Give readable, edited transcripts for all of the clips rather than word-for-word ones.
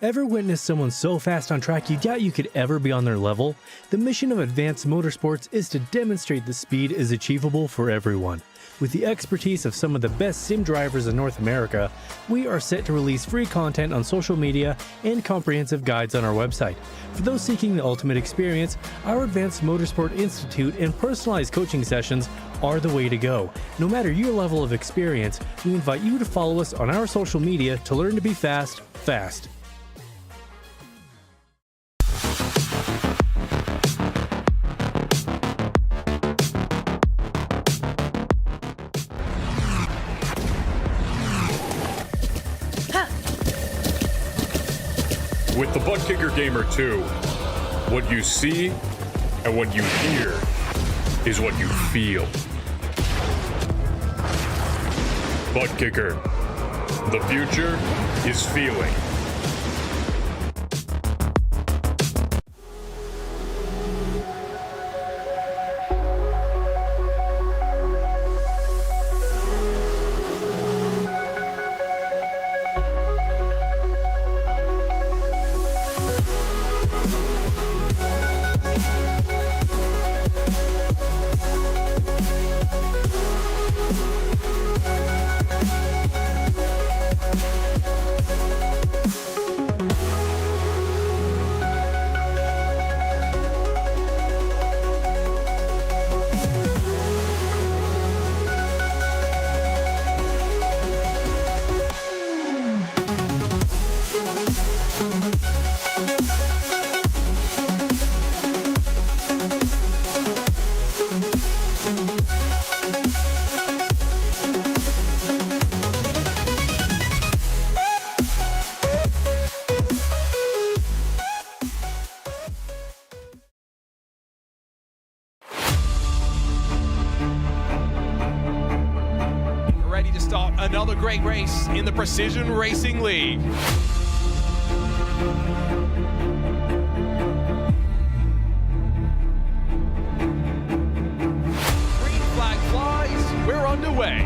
Ever witnessed someone so fast on track you doubt you could ever be on their level? The mission of Advanced Motorsports is to demonstrate the speed is achievable for everyone. With the expertise of some of the best sim drivers in North America, we are set to release free content on social media and comprehensive guides on our website. For those seeking the ultimate experience, our Advanced Motorsport Institute and personalized coaching sessions are the way to go. No matter your level of experience, we invite you to follow us on our social media to learn to be fast. With the Butt Kicker Gamer 2, what you see and what you hear is what you feel. Butt Kicker. The future is feeling. Another great race in the Precision Racing League. Green flag flies, we're underway.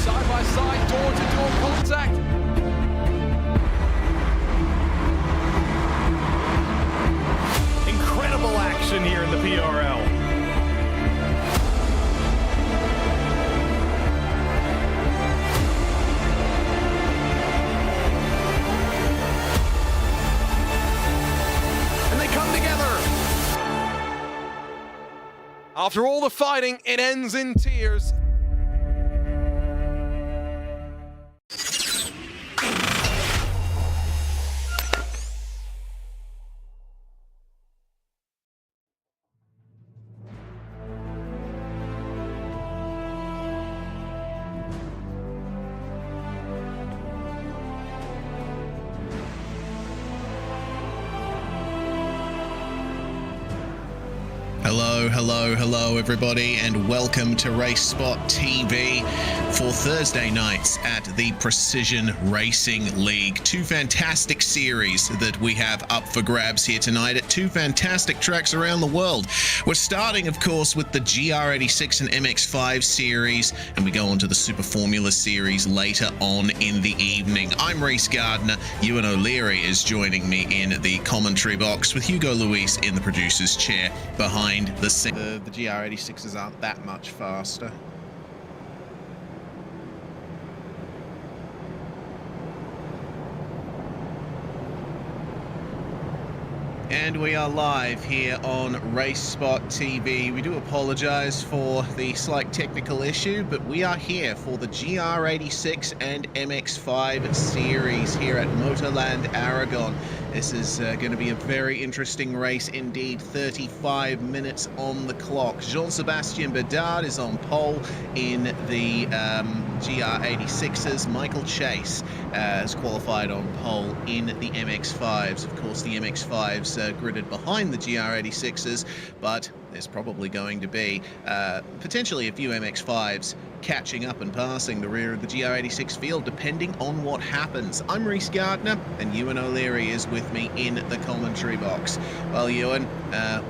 Side by side, door to door contact. Incredible action here in the PRL. After all the fighting, it ends in tears. Hello everybody, and welcome to RaceSpotTV for Thursday nights at the Precision Racing League. Two fantastic series that we have up for grabs here tonight at two fantastic tracks around the world. We're starting, of course, with the GR86 and MX5 series, and we go on to the Super Formula series later on in the evening. I'm Reese Gardner. Ewan O'Leary is joining me in the commentary box with Hugo Luis in the producer's chair behind the scene. The GR86s aren't that much faster. And we are live here on RaceSpotTV. We do apologize for the slight technical issue, but we are here for the GR86 and MX5 series here at Motorland Aragon. This is going to be a very interesting race indeed. 35 minutes on the clock. Jean-Sébastien Bédard is on pole in the GR86s. Michael Chase has qualified on pole in the MX5s. Of course, the MX5s gridded behind the GR86s, but there's probably going to be potentially a few MX5s catching up and passing the rear of the GR86 field, depending on what happens. I'm Rhys Gardner, and Ewan O'Leary is with me in the commentary box. Well, Ewan,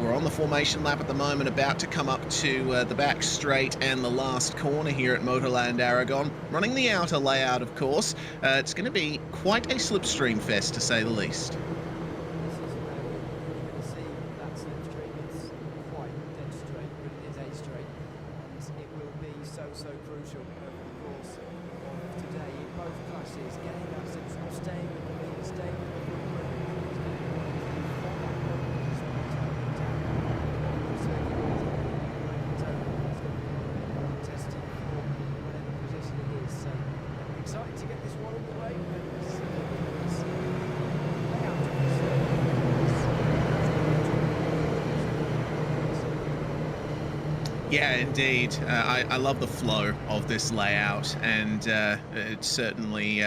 we're on the formation lap at the moment, about to come up to the back straight and the last corner here at Motorland Aragon. Running the outer layout, of course. It's going to be quite a slipstream fest, to say the least. So crucial over the course of today in both classes, getting that sense of staying with the lead, staying with the testing for whatever position it is. So excited to get this one underway. Yeah, indeed. I love the flow of this layout, and it certainly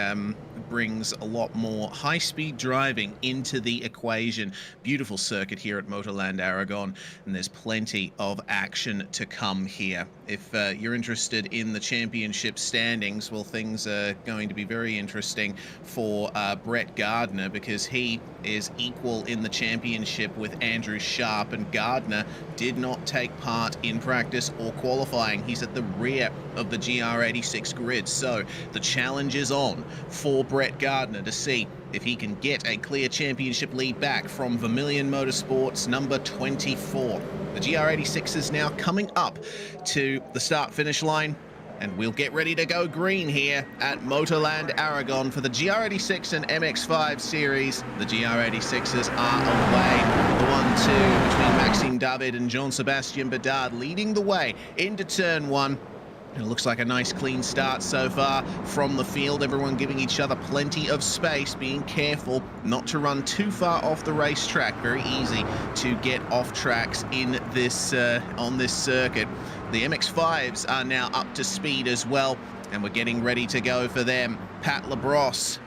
brings a lot more high-speed driving into the equation. Beautiful circuit here at Motorland Aragon, and there's plenty of action to come here. If you're interested in the championship standings, well, things are going to be very interesting for Brett Gardner, because he is equal in the championship with Andrew Sharp, and Gardner did not take part in practice or qualifying. He's at the rear of the GR86 grid, so the challenge is on for Brett Gardner to see if he can get a clear championship lead back from Vermilion Motorsports number 24. The GR86 is now coming up to the start-finish line, and we'll get ready to go green here at Motorland Aragon for the GR86 and MX5 series. The GR86s are away. The 1-2 between Maxime David and Jean-Sébastien Bedard leading the way into turn one. It looks like a nice clean start so far from the field. Everyone giving each other plenty of space, being careful not to run too far off the racetrack. Very easy to get off tracks in this on this circuit. The MX5s are now up to speed as well, and we're getting ready to go for them. Pat Labrosse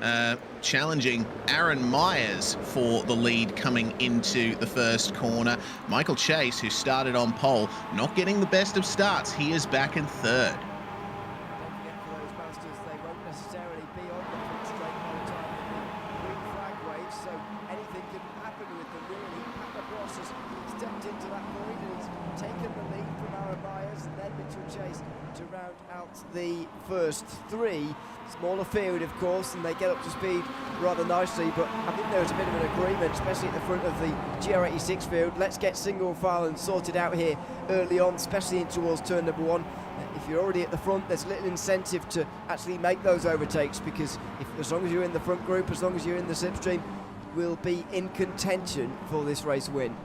challenging Aaron Myers for the lead coming into the first corner. Michael Chase, who started on pole, not getting the best of starts. He is back in third. Don't forget, for those masters, they won't necessarily be on the front straight all the time with the green flag wave, so anything can happen with them really. Pat Labrosse has stepped into that void and he's taken the lead from Aaron Myers, and then Mitchell Chase to round out the first three. Smaller field, of course, and they get up to speed rather nicely, but I think there was a bit of an agreement, especially at the front of the GR86 field. Let's get single file and sorted out here early on, especially in towards turn number one. If you're already at the front, there's little incentive to actually make those overtakes, because as long as you're in the front group, as long as you're in the slipstream, we'll be in contention for this race win.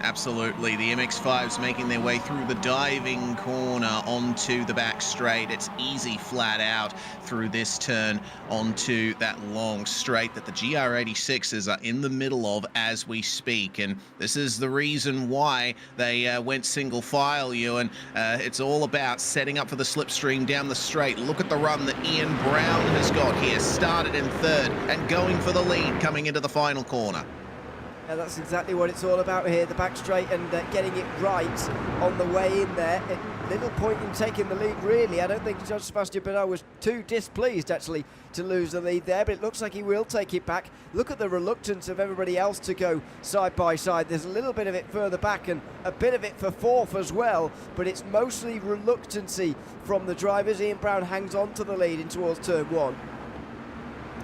Absolutely. The MX5s making their way through the diving corner onto the back straight. It's easy flat out through this turn onto that long straight that the GR86s are in the middle of as we speak. And this is the reason why they went single file, Ewan. It's all about setting up for the slipstream down the straight. Look at the run that Ian Brown has got here. Started in third and going for the lead coming into the final corner. Yeah, that's exactly what it's all about here, the back straight, and getting it right on the way in there. Little point in taking the lead, really. I don't think Jean-Sébastien Bedard was too displeased, actually, to lose the lead there, but it looks like he will take it back. Look at the reluctance of everybody else to go side by side. There's a little bit of it further back and a bit of it for fourth as well, but it's mostly reluctancy from the drivers. Ian Brown hangs on to the lead in towards turn one.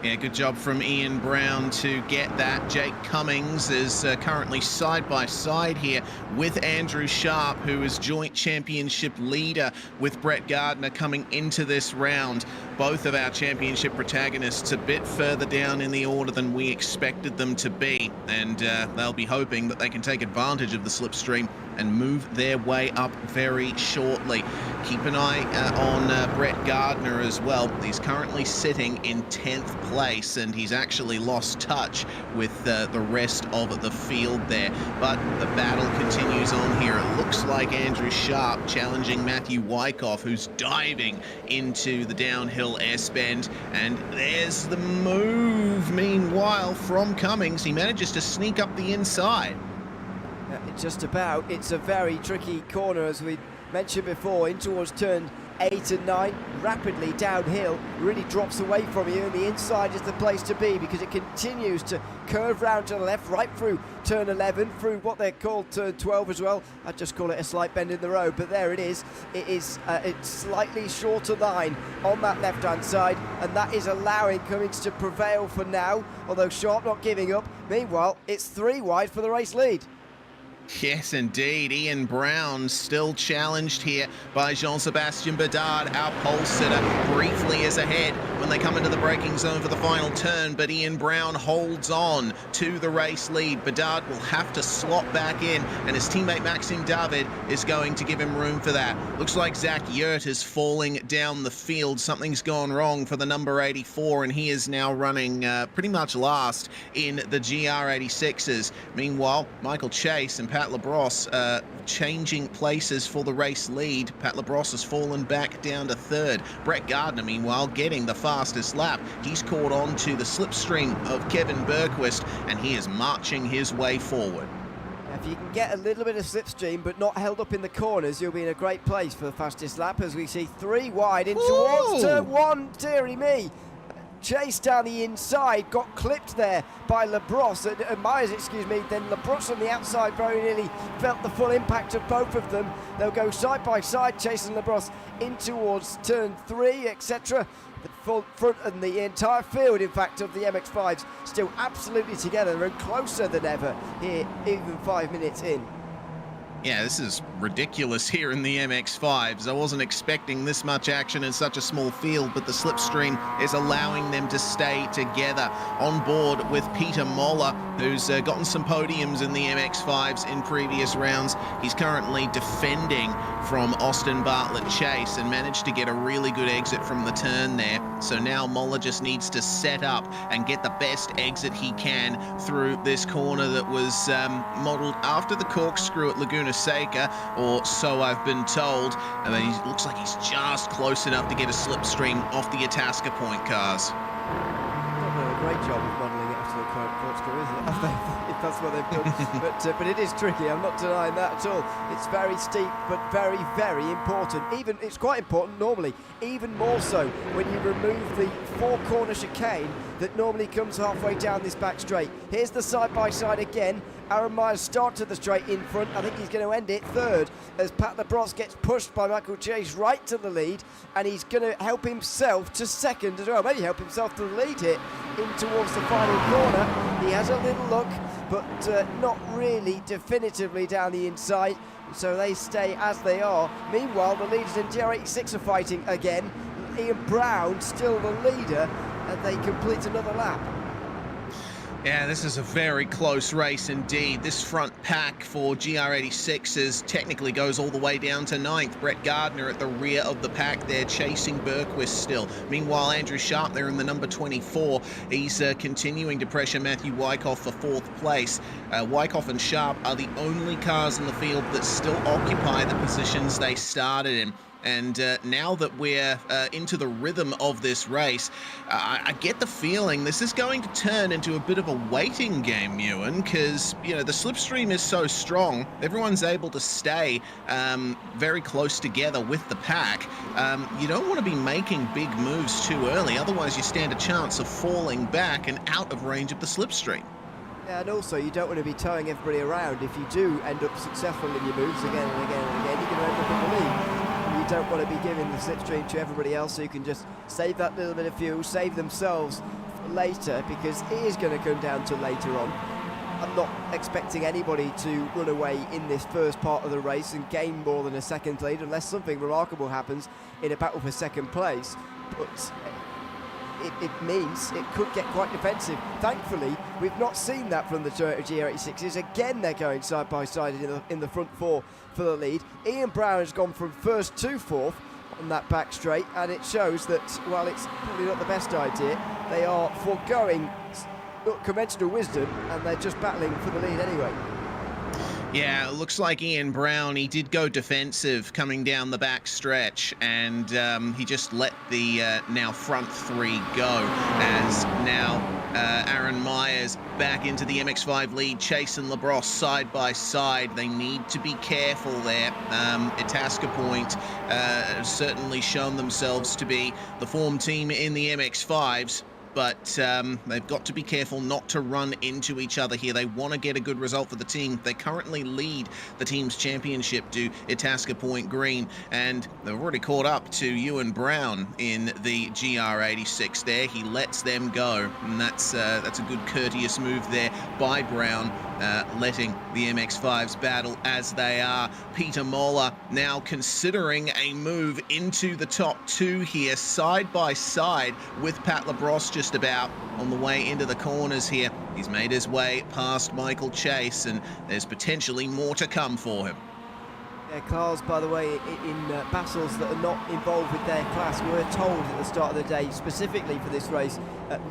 Yeah, good job from Ian Brown to get that. Jake Cummings is currently side by side here with Andrew Sharp, who is joint championship leader with Brett Gardner coming into this round. Both of our championship protagonists a bit further down in the order than we expected them to be, and they'll be hoping that they can take advantage of the slipstream and move their way up very shortly. Keep an eye on Brett Gardner as well. He's currently sitting in 10th place, and he's actually lost touch with the rest of the field there. But the battle continues on here. It looks like Andrew Sharp challenging Matthew Wyckoff, who's diving into the downhill S-bend. And there's the move, meanwhile, from Cummings. He manages to sneak up the inside. Just about. It's a very tricky corner, as we mentioned before, in towards turn 8 and 9, rapidly downhill, really drops away from you, and the inside is the place to be because it continues to curve round to the left, right through turn 11, through what they're called turn 12 as well. I'd just call it a slight bend in the road, but there it is. It's slightly shorter line on that left-hand side, and that is allowing Cummings to prevail for now, although Sharp not giving up. Meanwhile, it's 3 wide for the race lead. Yes, indeed. Ian Brown still challenged here by Jean-Sébastien Bedard. Our pole sitter briefly is ahead when they come into the braking zone for the final turn, but Ian Brown holds on to the race lead. Bedard will have to slot back in, and his teammate Maxime David is going to give him room for that. Looks like Zach Yurt is falling down the field. Something's gone wrong for the number 84, and he is now running pretty much last in the GR86s. Meanwhile, Michael Chase and Pat Labrosse changing places for the race lead. Pat Labrosse has fallen back down to 3rd. Brett Gardner, meanwhile, getting the fastest lap. He's caught on to the slipstream of Kevin Bergquist, and he is marching his way forward. If you can get a little bit of slipstream but not held up in the corners, you'll be in a great place for the fastest lap, as we see 3 wide in towards turn 1. Dearie me. Chase down the inside, got clipped there by Labrosse, Myers, excuse me, then Labrosse on the outside very nearly felt the full impact of both of them. They'll go side by side, Chase and Labrosse, in towards turn 3, etc. The full front and the entire field, in fact, of the MX5s still absolutely together and closer than ever here, even 5 minutes in. Yeah, this is ridiculous here in the MX5s. I wasn't expecting this much action in such a small field, but the slipstream is allowing them to stay together. On board with Peter Moller, who's gotten some podiums in the MX5s in previous rounds. He's currently defending from Austin Bartlett Chase and managed to get a really good exit from the turn there. So now Moller just needs to set up and get the best exit he can through this corner that was modelled after the corkscrew at Laguna Seca, or so I've been told. And then he looks like he's just close enough to get a slipstream off the Itasca Point cars. Not done a great job of modelling it after the corkscrew, is it? If that's what they've done. But it is tricky, I'm not denying that at all. It's very steep, but very, very important. Even it's quite important normally, even more so when you remove the 4-corner chicane that normally comes halfway down this back straight. Here's the side-by-side again. Aaron Myers starts to the straight in front. I think he's going to end it 3rd as Pat Labrosse gets pushed by Michael Chase right to the lead, and he's going to help himself to 2nd as well. Maybe help himself to the lead here in towards the final corner. He has a little look, but not really definitively down the inside, so they stay as they are. Meanwhile, the leaders in GR86 are fighting again. Ian Brown still the leader, and they complete another lap. Yeah, this is a very close race indeed. This front pack for GR86s technically goes all the way down to 9th. Brett Gardner at the rear of the pack there, chasing Bergquist still. Meanwhile, Andrew Sharp there in the number 24. He's continuing to pressure Matthew Wyckoff for 4th place. Wyckoff and Sharp are the only cars in the field that still occupy the positions they started in. And now that we're into the rhythm of this race, I get the feeling this is going to turn into a bit of a waiting game, Ewan, because, you know, the slipstream is so strong. Everyone's able to stay very close together with the pack. You don't want to be making big moves too early, otherwise you stand a chance of falling back and out of range of the slipstream. Yeah, and also you don't want to be towing everybody around. If you do end up successful in your moves again and again and again, you're going to end up in the lead. You don't want to be giving the slipstream to everybody else, so you can just save that little bit of fuel, save themselves for later, because it is going to come down to later on. I'm not expecting anybody to run away in this first part of the race and gain more than a 2nd lead unless something remarkable happens in a battle for 2nd place. But it means it could get quite defensive. Thankfully, we've not seen that from the Toyota GR86s. Again, they're going side by side in the front 4 for the lead. Ian Brown has gone from 1st to 4th on that back straight, and it shows that while it's probably not the best idea, they are foregoing conventional wisdom and they're just battling for the lead anyway. Yeah, it looks like Ian Brown, he did go defensive coming down the back stretch, and he just let the now front 3 go, as now Aaron Myers back into the MX5 lead. Chase and Labrosse side by side. They need to be careful there. Itasca Point certainly shown themselves to be the form team in the MX5s. But they've got to be careful not to run into each other here. They want to get a good result for the team. They currently lead the team's championship to Itasca Point Green, and they've already caught up to Ewan Brown in the GR86 there. He lets them go, and that's a good courteous move there by Brown, letting the MX5s battle as they are. Peter Moller now considering a move into the top two here, side by side with Pat Labrosse just about on the way into the corners here. He's made his way past Michael Chase, and there's potentially more to come for him. Yeah, cars, by the way, in battles that are not involved with their class, were told at the start of the day, specifically for this race,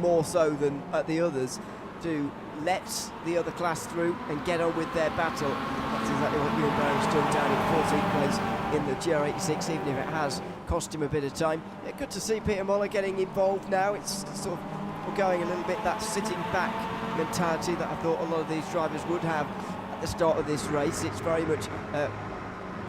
more so than at the others, to let the other class through and get on with their battle. That's exactly what Ewan Brown's done down in 14th place in the GR86, even if it has cost him a bit of time. Yeah, good to see Peter Moller getting involved now. It's sort of going a little bit that sitting back mentality that I thought a lot of these drivers would have at the start of this race. It's very much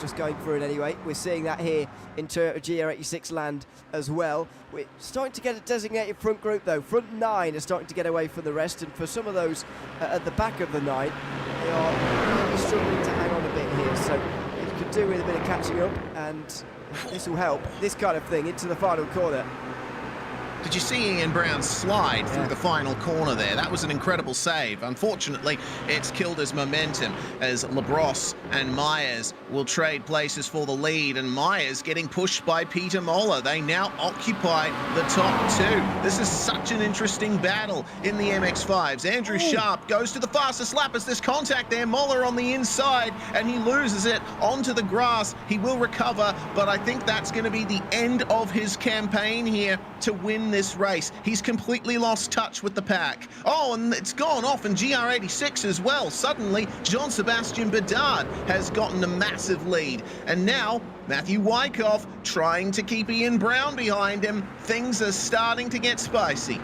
just going through it anyway. We're seeing that here in GR86 land as well. We're starting to get a designated front group though. Front 9 are starting to get away from the rest, and for some of those at the back of the 9, they are really struggling to hang on a bit here. So it could do with a bit of catching up, and this will help. This kind of thing into the final corner. Did you see Ian Brown slide through the final corner there? That was an incredible save. Unfortunately, it's killed his momentum as Labrosse and Myers will trade places for the lead, and Myers getting pushed by Peter Moller. They now occupy the top two. This is such an interesting battle in the MX5s. Andrew Sharp goes to the fastest lap as there's contact there. Moller on the inside, and he loses it onto the grass. He will recover, but I think that's going to be the end of his campaign here to win this race. He's completely lost touch with the pack. Oh, and it's gone off in GR86 as well. Suddenly, Jean-Sebastian Bedard has gotten a massive lead. And now, Matthew Wyckoff trying to keep Ian Brown behind him. Things are starting to get spicy.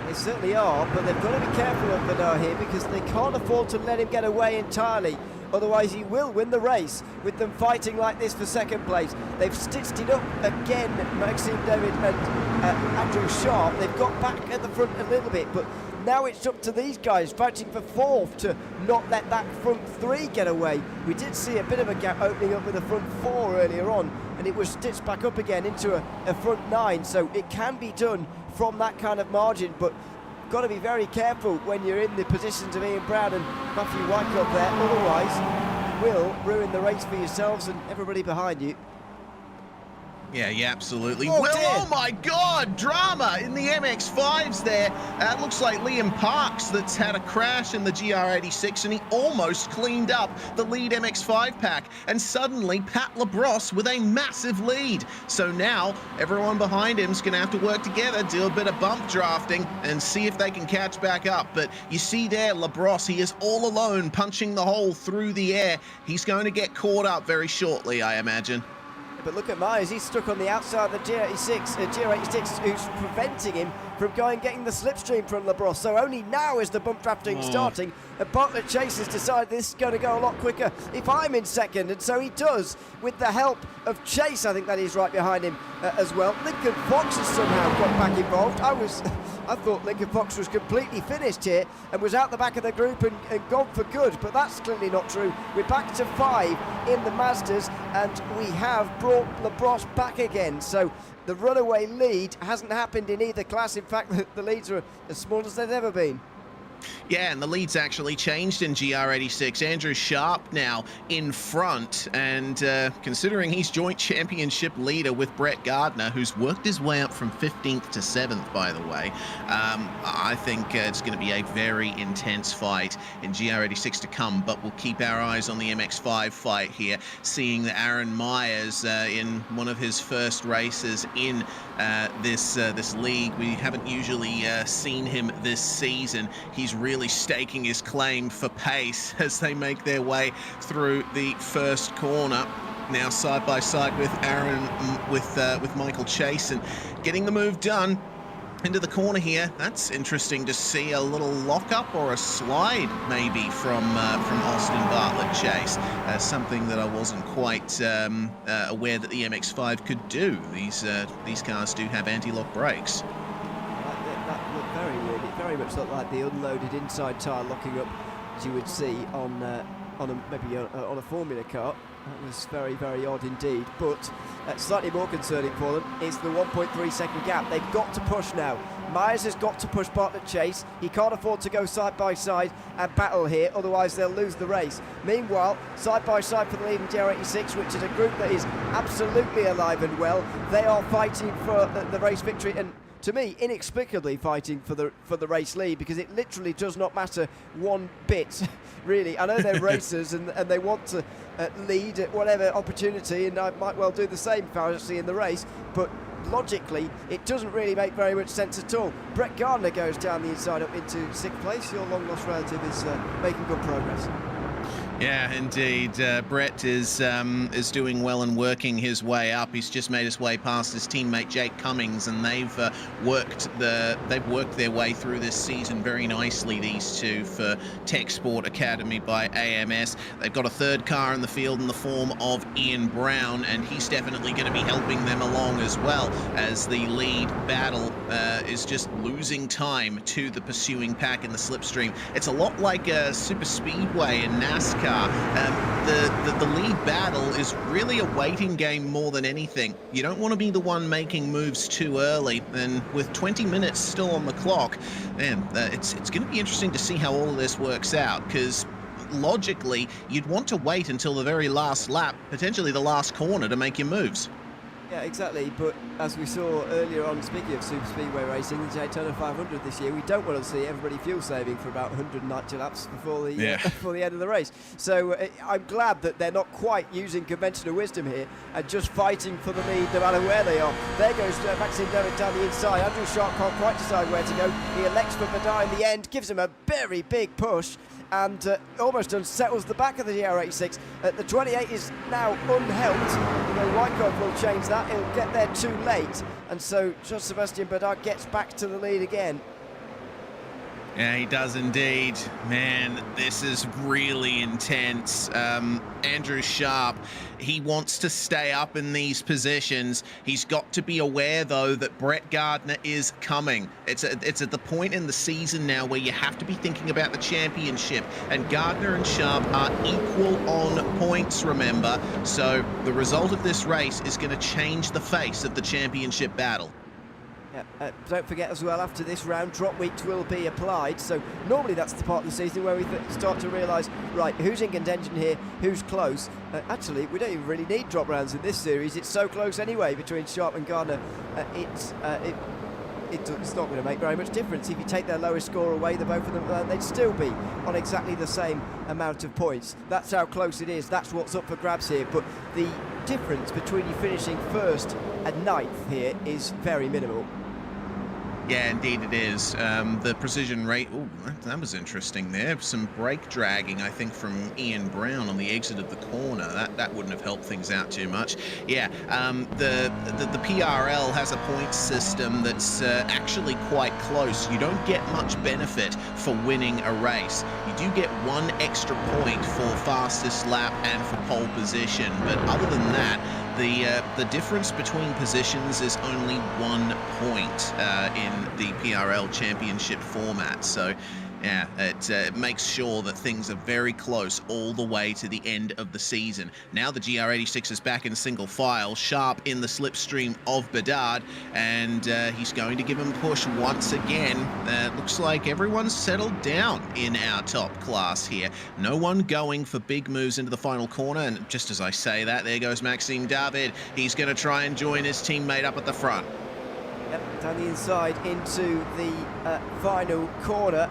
They certainly are, but they've got to be careful of Bedard here because they can't afford to let him get away entirely. Otherwise he will win the race with them fighting like this for second place. They've stitched it up again, Maxime David and Andrew Sharp. They've got back at the front a little bit, but now it's up to these guys fighting for fourth to not let that front three get away. We did see a bit of a gap opening up with the front four earlier on, and it was stitched back up again into a front 9, so it can be done from that kind of margin, but got to be very careful when you're in the positions of Ian Brown and Matthew Wyckoff there, otherwise you will ruin the race for yourselves and everybody behind you. Yeah, absolutely. Oh, well, dear. oh my God, drama in the MX5s there. It looks like Liam Parks that's had a crash in the GR86, and he almost cleaned up the lead MX5 pack. And suddenly, Pat Labrosse with a massive lead. So now, everyone behind him's going to have to work together, do a bit of bump drafting, and see if they can catch back up. But you see there, Labrosse, he is all alone, punching the hole through the air. He's going to get caught up very shortly, I imagine. But look at Myers, he's stuck on the outside of the GR86, who's preventing him from getting the slipstream from Labrosse. So only now is the bump drafting starting, and Bartlett Chase has decided this is going to go a lot quicker if I'm in second, and so he does with the help of Chase. I think that is right behind him as well. Lincoln Fox has somehow got back involved. I thought Lincoln Fox was completely finished here and was out the back of the group and gone for good, but that's clearly not true. We're back to 5 in the Mazdas, and we have brought Labrosse back again. So the runaway lead hasn't happened in either class. In fact, the leads are as small as they've ever been. Yeah, and the lead's actually changed in GR86. Andrew Sharp now in front, and considering he's joint championship leader with Brett Gardner, who's worked his way up from 15th to 7th, by the way, I think it's going to be a very intense fight in GR86 to come, but we'll keep our eyes on the MX5 fight here, seeing that Aaron Myers in one of his first races in this league. We haven't usually seen him this season. He's really staking his claim for pace as they make their way through the first corner. Now side by side with Aaron, with Michael Chase, and getting the move done. into the corner here. That's interesting to see, a little lock-up or a slide maybe from Austin Bartlett Chase. Something that I wasn't quite aware that the MX5 could do. These cars do have anti-lock brakes. That looked very weird. It very much looked like the unloaded inside tyre locking up, as you would see on a Formula car. That was very, very odd indeed, but slightly more concerning for them is the 1.3 second gap. They've got to push now. Myers has got to push Bartlett Chase. He can't afford to go side by side and battle here, otherwise they'll lose the race. Meanwhile, side by side for the leading GR86, which is a group that is absolutely alive and well. They are fighting for the race victory, and to me, inexplicably fighting for the race lead, because it literally does not matter one bit, really. I know they're racers and they want to lead at whatever opportunity, and I might well do the same if I was actually in the race, but logically, it doesn't really make very much sense at all. Brett Gardner goes down the inside up into 6th place. Your long-lost relative is making good progress. Yeah, indeed. Brett is doing well and working his way up. He's just made his way past his teammate Jake Cummings, and they've worked their way through this season very nicely. These two for Tech Sport Academy by AMS. They've got a third car in the field in the form of Ian Brown, and he's definitely going to be helping them along as well, as the lead battle is just losing time to the pursuing pack in the slipstream. It's a lot like a super speedway in NASCAR. The lead battle is really a waiting game more than anything. You don't want to be the one making moves too early, and with 20 minutes still on the clock, man, it's going to be interesting to see how all of this works out, because logically you'd want to wait until the very last lap, potentially the last corner, to make your moves. Yeah, exactly, but as we saw earlier on, speaking of super speedway racing, the Daytona 500 this year, we don't want to see everybody fuel saving for about 190 laps before the before the end of the race. So I'm glad that they're not quite using conventional wisdom here and just fighting for the lead no matter where they are. There goes Maxime David down the inside. Andrew Sharp can't quite decide where to go. He elects for Badar in the end, gives him a very big push, and almost unsettles the back of the GR86. The 28 is now unhelped. Wyckoff will change that. He'll get there too late, and so Jean-Sébastien Badar gets back to the lead again. Yeah, he does indeed. Man, this is really intense. Andrew Sharp, he wants to stay up in these positions. He's got to be aware, though, that Brett Gardner is coming. It's at the point in the season now where you have to be thinking about the championship, and Gardner and Sharp are equal on points, remember. So the result of this race is going to change the face of the championship battle. Yeah, don't forget as well, after this round, drop weeks will be applied. So normally that's the part of the season where we start to realise, right, who's in contention here, who's close. Actually, we don't even really need drop rounds in this series. It's so close anyway between Sharp and Gardner. It's not going to make very much difference. If you take their lowest score away, the both of them, they'd still be on exactly the same amount of points. That's how close it is. That's what's up for grabs here. But the difference between you finishing first and ninth here is very minimal. Yeah, indeed it is. The precision rate, oh, that was interesting there. Some brake dragging, I think, from Ian Brown on the exit of the corner. That wouldn't have helped things out too much. Yeah, the PRL has a point system that's actually quite close. You don't get much benefit for winning a race. You do get one extra point for fastest lap and for pole position, but other than that, the difference between positions is only 1 point in the PRL championship format. So yeah, it makes sure that things are very close all the way to the end of the season. Now the GR86 is back in single file, Sharp in the slipstream of Bedard, and he's going to give him a push once again. Looks like everyone's settled down in our top class here. No one going for big moves into the final corner, and just as I say that, there goes Maxime David. He's going to try and join his teammate up at the front. Yep, down the inside into the final corner.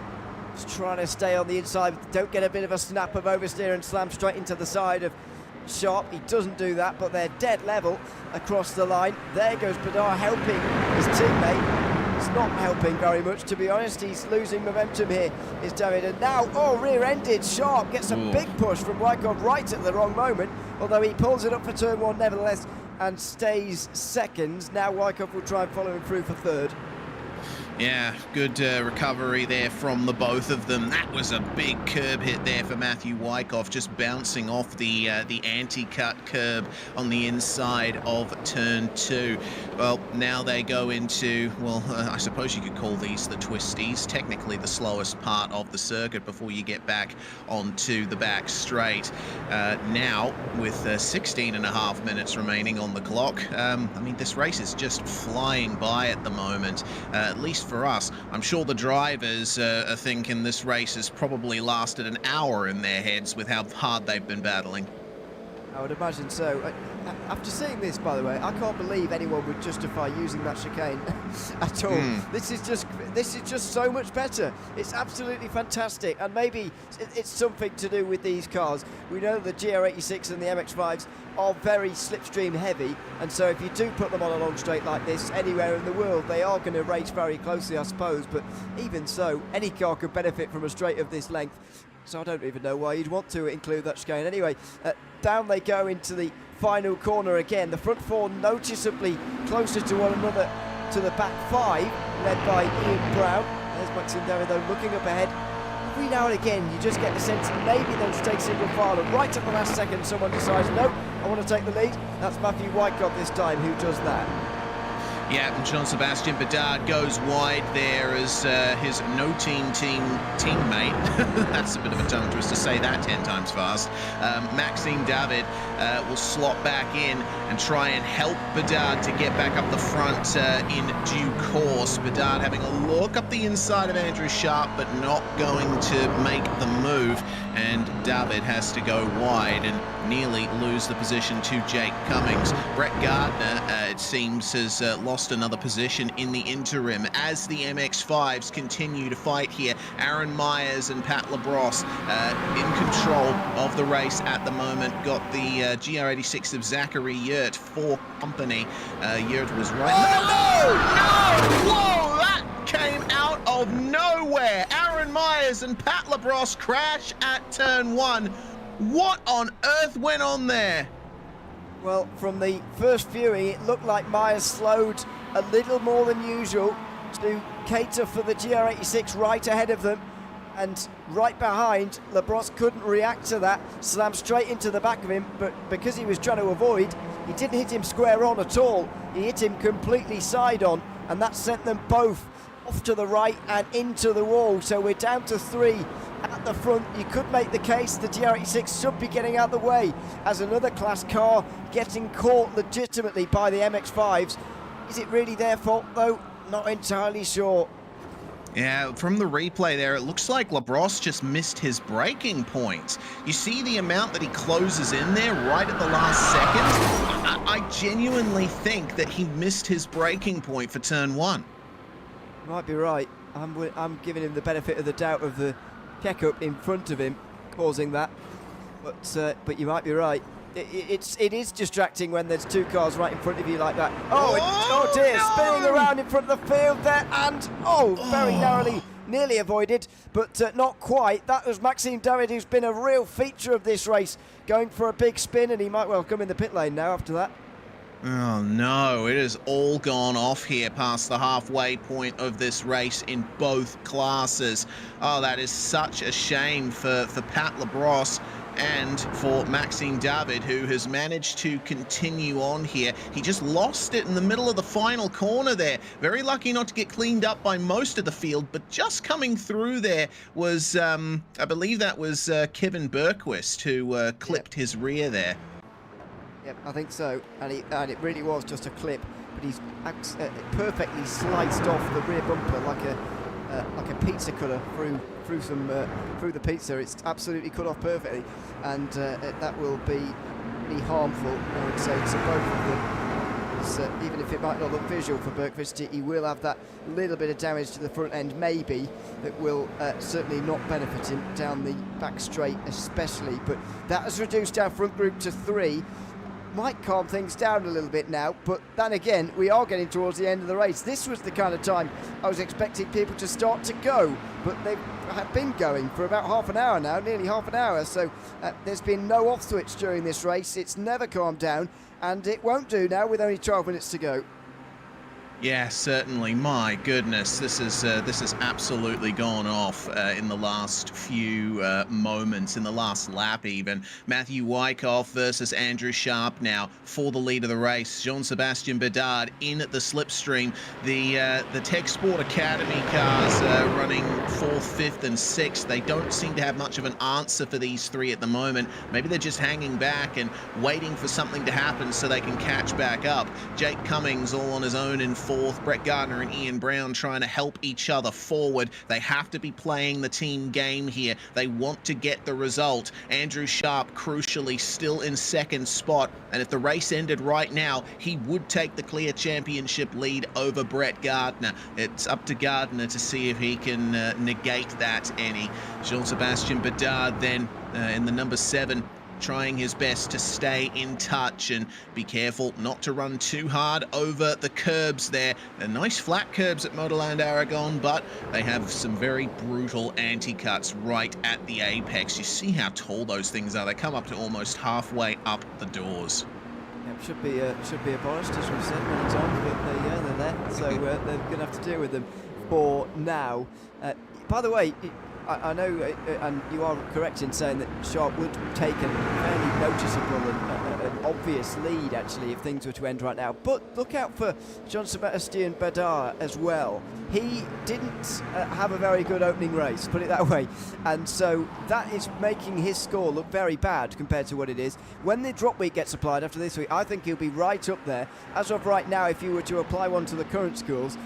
Just trying to stay on the inside. Don't get a bit of a snap of oversteer and slam straight into the side of Sharp. He doesn't do that, but they're dead level across the line. There goes Badar helping his teammate. It's not helping very much, to be honest. He's losing momentum here, is David. And now, oh, rear-ended. Sharp gets a big push from Wyckoff right at the wrong moment, although he pulls it up for turn one nevertheless and stays second. Now Wyckoff will try and follow him through for third. Yeah, good recovery there from the both of them. That was a big curb hit there for Matthew Wyckoff, just bouncing off the anti-cut curb on the inside of turn 2. Well, now they go into, well, I suppose you could call these the twisties, technically the slowest part of the circuit before you get back onto the back straight. Now, with 16.5 minutes remaining on the clock, I mean, this race is just flying by at the moment, at least for us. I'm sure the drivers are thinking this race has probably lasted an hour in their heads with how hard they've been battling. I would imagine so. After seeing this, by the way, I can't believe anyone would justify using that chicane at all. This is just so much better. It's absolutely fantastic, and maybe it's something to do with these cars. We know the GR86 and the MX5s are very slipstream heavy, and so if you do put them on a long straight like this anywhere in the world, they are going to race very closely, I suppose. But even so, any car could benefit from a straight of this length. So I don't even know why you'd want to include that chicane. Anyway, down they go into the final corner again. The front four noticeably closer to one another to the back five, led by Ian Brown. There's Maxime David though looking up ahead. Every now and again you just get the sense that maybe they'll take single file, and right at the last second someone decides, no, I want to take the lead. That's Matthew Wyckoff this time who does that. Yeah, and Jean-Sébastien Bedard goes wide there as his teammate, that's a bit of a tongue twister, say that 10 times fast, Maxime David will slot back in and try and help Bedard to get back up the front in due course. Bedard having a look up the inside of Andrew Sharp, but not going to make the move, and David has to go wide and nearly lose the position to Jake Cummings. Brett Gardner, it seems, has lost another position in the interim as the MX5s continue to fight here. Aaron Myers and Pat Labrosse in control of the race at the moment. Got the GR86 of Zachary Yurt for company. Yurt was right. No! Whoa! That came out of nowhere. Aaron Myers and Pat Labrosse crash at turn 1. What on earth went on there? Well, from the first viewing, it looked like Myers slowed a little more than usual to cater for the GR86 right ahead of them, and right behind, Labrosse couldn't react to that, slammed straight into the back of him, but because he was trying to avoid, he didn't hit him square on at all. He hit him completely side on, and that sent them both off to the right and into the wall. So we're down to 3 at the front. You could make the case the GR86 should be getting out of the way as another class car getting caught legitimately by the MX5s. Is it really their fault though? Not entirely sure. Yeah, from the replay there, it looks like Labrosse just missed his braking point. You see the amount that he closes in there right at the last second? I genuinely think that he missed his braking point for turn 1. Might be right. I'm giving him the benefit of the doubt of the checkup in front of him causing that, but you might be right. It is distracting when there's 2 cars right in front of you like that. Oh dear, no! Spinning around in front of the field there, and very narrowly, nearly avoided, but not quite. That was Maxime David, who's been a real feature of this race, going for a big spin, and he might well come in the pit lane now after that. Oh no, it has all gone off here past the halfway point of this race in both classes. Oh, that is such a shame for Pat Labrosse and for Maxime David, who has managed to continue on here. He just lost it in the middle of the final corner there. Very lucky not to get cleaned up by most of the field, but just coming through there was, I believe that was Kevin Bergquist, who clipped his rear there. Yep, I think so, and it really was just a clip, but he's perfectly sliced off the rear bumper like a pizza cutter through the pizza. It's absolutely cut off perfectly, and that will be really harmful, I would say, to both of them. Even if it might not look visual for Bergquist, he will have that little bit of damage to the front end, maybe, that will certainly not benefit him down the back straight especially. But that has reduced our front group to 3. Might calm things down a little bit now, but then again, we are getting towards the end of the race. This was the kind of time I was expecting people to start to go, but they have been going for about half an hour now, nearly half an hour, so there's been no off switch during this race. It's never calmed down, and it won't do now with only 12 minutes to go. Yeah, certainly. My goodness, this has absolutely gone off in the last few moments, in the last lap even. Matthew Wyckoff versus Andrew Sharp now for the lead of the race. Jean-Sébastien Bedard in the slipstream. The Tech Sport Academy cars running 4th, 5th and 6th. They don't seem to have much of an answer for these three at the moment. Maybe they're just hanging back and waiting for something to happen so they can catch back up. Jake Cummings all on his own in 4th, Brett Gardner and Ian Brown trying to help each other forward. They have to be playing the team game here. They want to get the result. Andrew Sharp, crucially, still in 2nd spot, and if the race ended right now, he would take the clear championship lead over Brett Gardner. It's up to Gardner to see if he can negate that any. Jean-Sébastien Bedard then in the number 7, trying his best to stay in touch and be careful not to run too hard over the curbs there. They're nice flat curbs at Motorland Aragon, but they have some very brutal anti-cuts right at the apex. You see how tall those things are. They come up to almost halfway up the doors. Yeah, should be abolished, as we've said many times, but they're there, so they're going to have to deal with them for now. By the way, I know, and you are correct in saying that Sharp would take a fairly noticeable and an obvious lead, actually, if things were to end right now. But look out for Jean-Sébastien Bedard as well. He didn't have a very good opening race, put it that way. And so that is making his score look very bad compared to what it is. When the drop week gets applied after this week, I think he'll be right up there. As of right now, if you were to apply one to the current scores,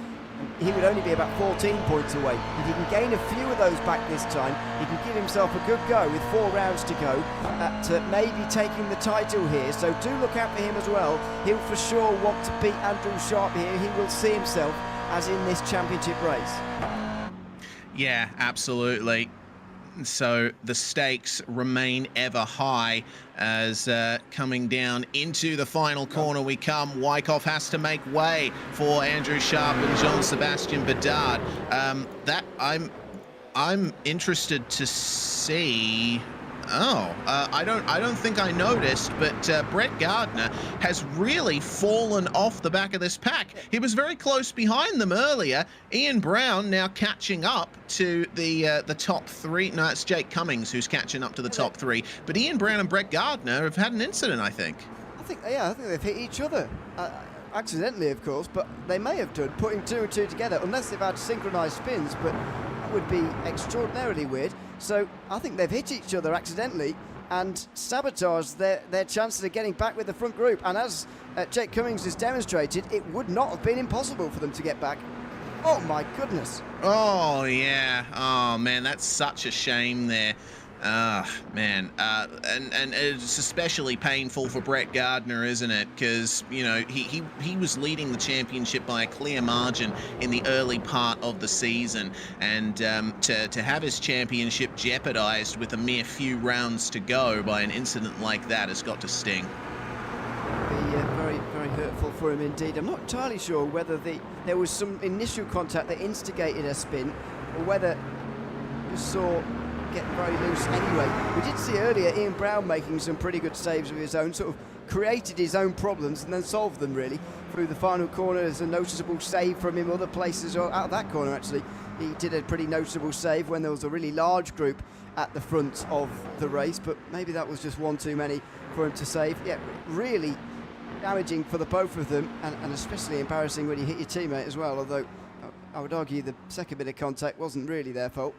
he would only be about 14 points away. If he can gain a few of those back this time, he can give himself a good go with 4 rounds to go at maybe taking the title here. So do look out for him as well. He'll for sure want to beat Andrew Sharp here. He will see himself as in this championship race. Yeah, absolutely. So the stakes remain ever high as coming down into the final corner we come. Wyckoff has to make way for Andrew Sharp and Jean-Sébastien Bedard. That I'm interested to see. I don't think I noticed, but Brett Gardner has really fallen off the back of this pack. He was very close behind them earlier. Ian Brown now catching up to the top 3. No, it's Jake Cummings who's catching up to the top 3. But Ian Brown and Brett Gardner have had an incident, I think. I think they've hit each other. Accidentally, of course, but they may have done, putting 2 and 2 together, unless they've had synchronised spins, but that would be extraordinarily weird. So I think they've hit each other accidentally and sabotaged their chances of getting back with the front group. And as Jake Cummings has demonstrated, it would not have been impossible for them to get back. Oh my goodness. Oh yeah. Oh man, that's such a shame there. Man, and it's especially painful for Brett Gardner, isn't it? Because, you know, he was leading the championship by a clear margin in the early part of the season, and to have his championship jeopardized with a mere few rounds to go by an incident like that has got to sting. Be very, very hurtful for him indeed. I'm not entirely sure whether there was some initial contact that instigated a spin, or whether you saw get very loose anyway. We did see earlier Ian Brown making some pretty good saves of his own, sort of created his own problems and then solved them really through the final corner. There's a noticeable save from him other places, or out of that corner actually. He did a pretty noticeable save when there was a really large group at the front of the race, but maybe that was just one too many for him to save. Yeah, really damaging for the both of them, and especially embarrassing when you hit your teammate as well, although I would argue the second bit of contact wasn't really their fault.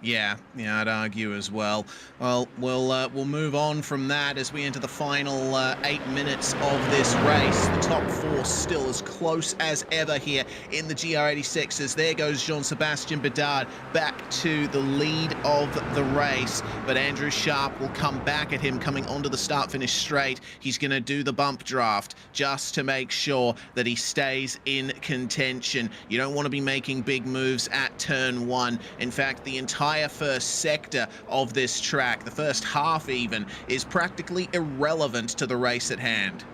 Yeah, I'd argue as well. Well, we'll move on from that as we enter the final 8 minutes of this race. The top 4 still as close as ever here in the GR86s. There goes Jean-Sébastien Bedard back to the lead of the race, but Andrew Sharp will come back at him coming onto the start-finish straight. He's going to do the bump draft just to make sure that he stays in contention. You don't want to be making big moves at turn 1. In fact, the entire first sector of this track, the first half even, is practically irrelevant to the race at hand.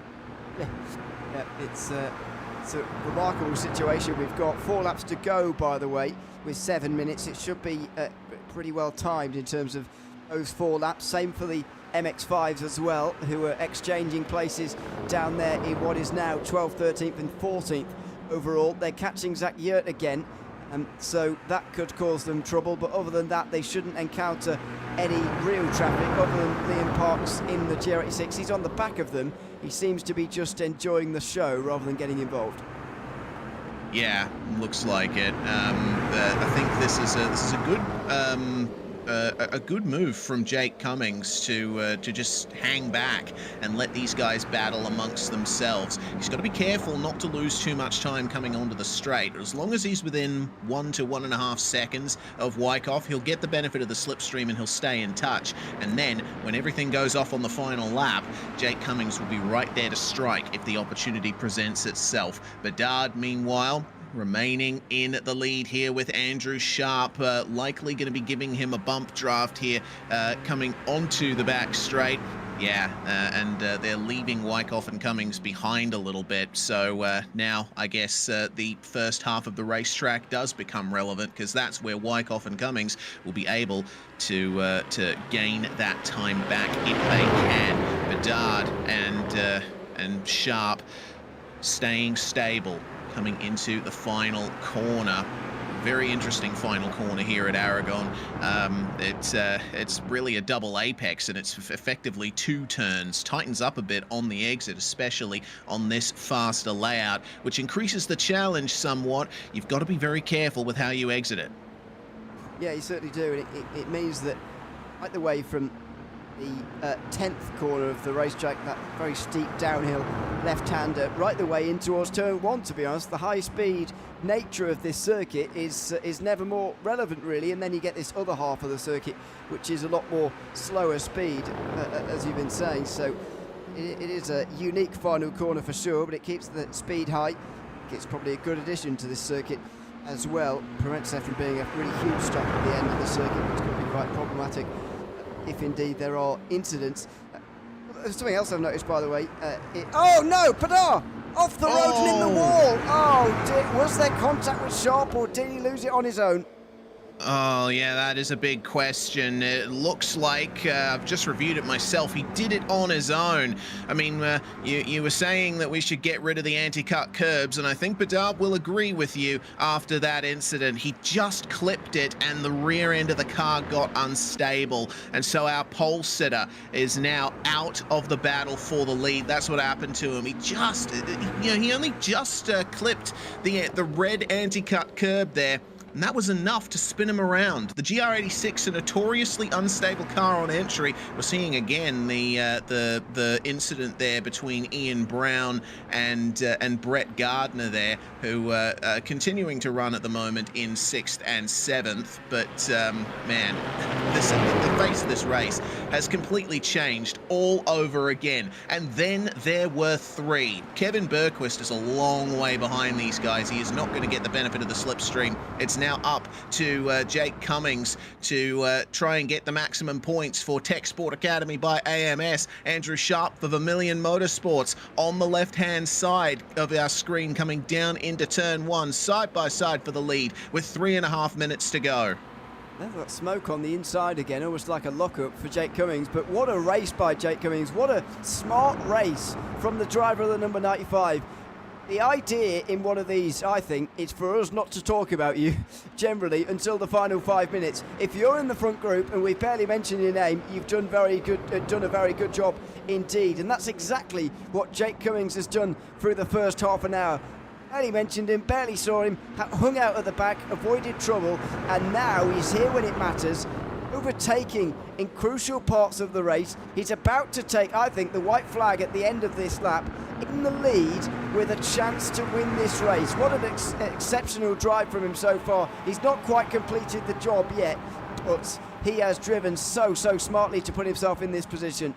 Yeah, it's a remarkable situation. We've got 4 laps to go, by the way, with 7 minutes. It should be pretty well timed in terms of those 4 laps. Same for the MX5s as well, who are exchanging places down there in what is now 12th, 13th and 14th overall. They're catching Zach Yurt again, so that could cause them trouble, but other than that they shouldn't encounter any real traffic other than Liam Parks in the GR86. He's on the back of them. He seems to be just enjoying the show rather than getting involved. Yeah, looks like it. I think this is a good move from Jake Cummings to just hang back and let these guys battle amongst themselves. He's got to be careful not to lose too much time coming onto the straight. As long as he's within 1 to 1.5 seconds of Wyckoff, he'll get the benefit of the slipstream and he'll stay in touch. And then when everything goes off on the final lap, Jake Cummings will be right there to strike if the opportunity presents itself. Bedard, meanwhile, remaining in the lead here with Andrew Sharp, likely going to be giving him a bump draft here, coming onto the back straight. Yeah, and they're leaving Wyckoff and Cummings behind a little bit. So now I guess the first half of the racetrack does become relevant, because that's where Wyckoff and Cummings will be able to gain that time back if they can. Bedard and Sharp staying stable coming into the final corner. Very interesting final corner here at Aragon. It's really a double apex, and it's effectively 2 turns. Tightens up a bit on the exit, especially on this faster layout, which increases the challenge somewhat. You've got to be very careful with how you exit it. Yeah, you certainly do, and it means that right the way from the 10th corner of the racetrack, that very steep downhill left-hander, right the way in towards turn 1, to be honest. The high-speed nature of this circuit is never more relevant, really, and then you get this other half of the circuit, which is a lot more slower speed, as you've been saying. So it is a unique final corner for sure, but it keeps the speed high. It's probably a good addition to this circuit as well. Prevents there from being a really huge stop at the end of the circuit, which could be quite problematic if indeed there are incidents. There's something else I've noticed, by the way. Oh no, Padar! Off the road and in the wall! Oh, was there contact with Sharp, or did he lose it on his own? Oh, yeah, that is a big question. It looks like, I've just reviewed it myself, he did it on his own. I mean, you were saying that we should get rid of the anti-cut curbs, and I think Bedard will agree with you after that incident. He just clipped it, and the rear end of the car got unstable, and so our pole sitter is now out of the battle for the lead. That's what happened to him. He just, he only just clipped the red anti-cut curb there, and that was enough to spin him around. The GR86, a notoriously unstable car on entry. We're seeing again the incident there between Ian Brown and Brett Gardner there, who are continuing to run at the moment in 6th and 7th. But man, the face of this race has completely changed all over again. And then there were 3. Kevin Bergquist is a long way behind these guys. He is not going to get the benefit of the slipstream. It's now up to Jake Cummings to try and get the maximum points for Tech Sport Academy by AMS. Andrew Sharp for Vermilion Motorsports on the left-hand side of our screen, coming down into turn 1, side by side for the lead with 3.5 minutes to go. They've got smoke on the inside again, almost like a lockup for Jake Cummings. But what a race by Jake Cummings. What a smart race from the driver of the number 95. The idea in one of these, I think, is for us not to talk about you generally until the final 5 minutes. If you're in the front group and we barely mention your name, you've done a very good job indeed. And that's exactly what Jake Cummings has done through the first half an hour. Barely mentioned him, barely saw him, hung out at the back, avoided trouble, and now he's here when it matters, overtaking in crucial parts of the race. He's about to take, I think, the white flag at the end of this lap, in the lead with a chance to win this race. What an exceptional drive from him so far. He's not quite completed the job yet, but he has driven so smartly to put himself in this position.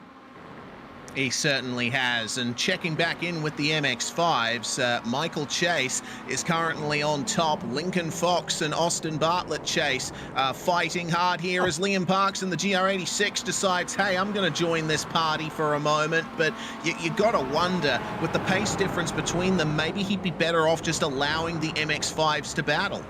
He certainly has, and checking back in with the MX5s, Michael Chase is currently on top. Lincoln Fox and Austin Bartlett Chase fighting hard here as Liam Parks and the GR86 decides, hey, I'm going to join this party for a moment. But you got to wonder, with the pace difference between them, maybe he'd be better off just allowing the MX5s to battle.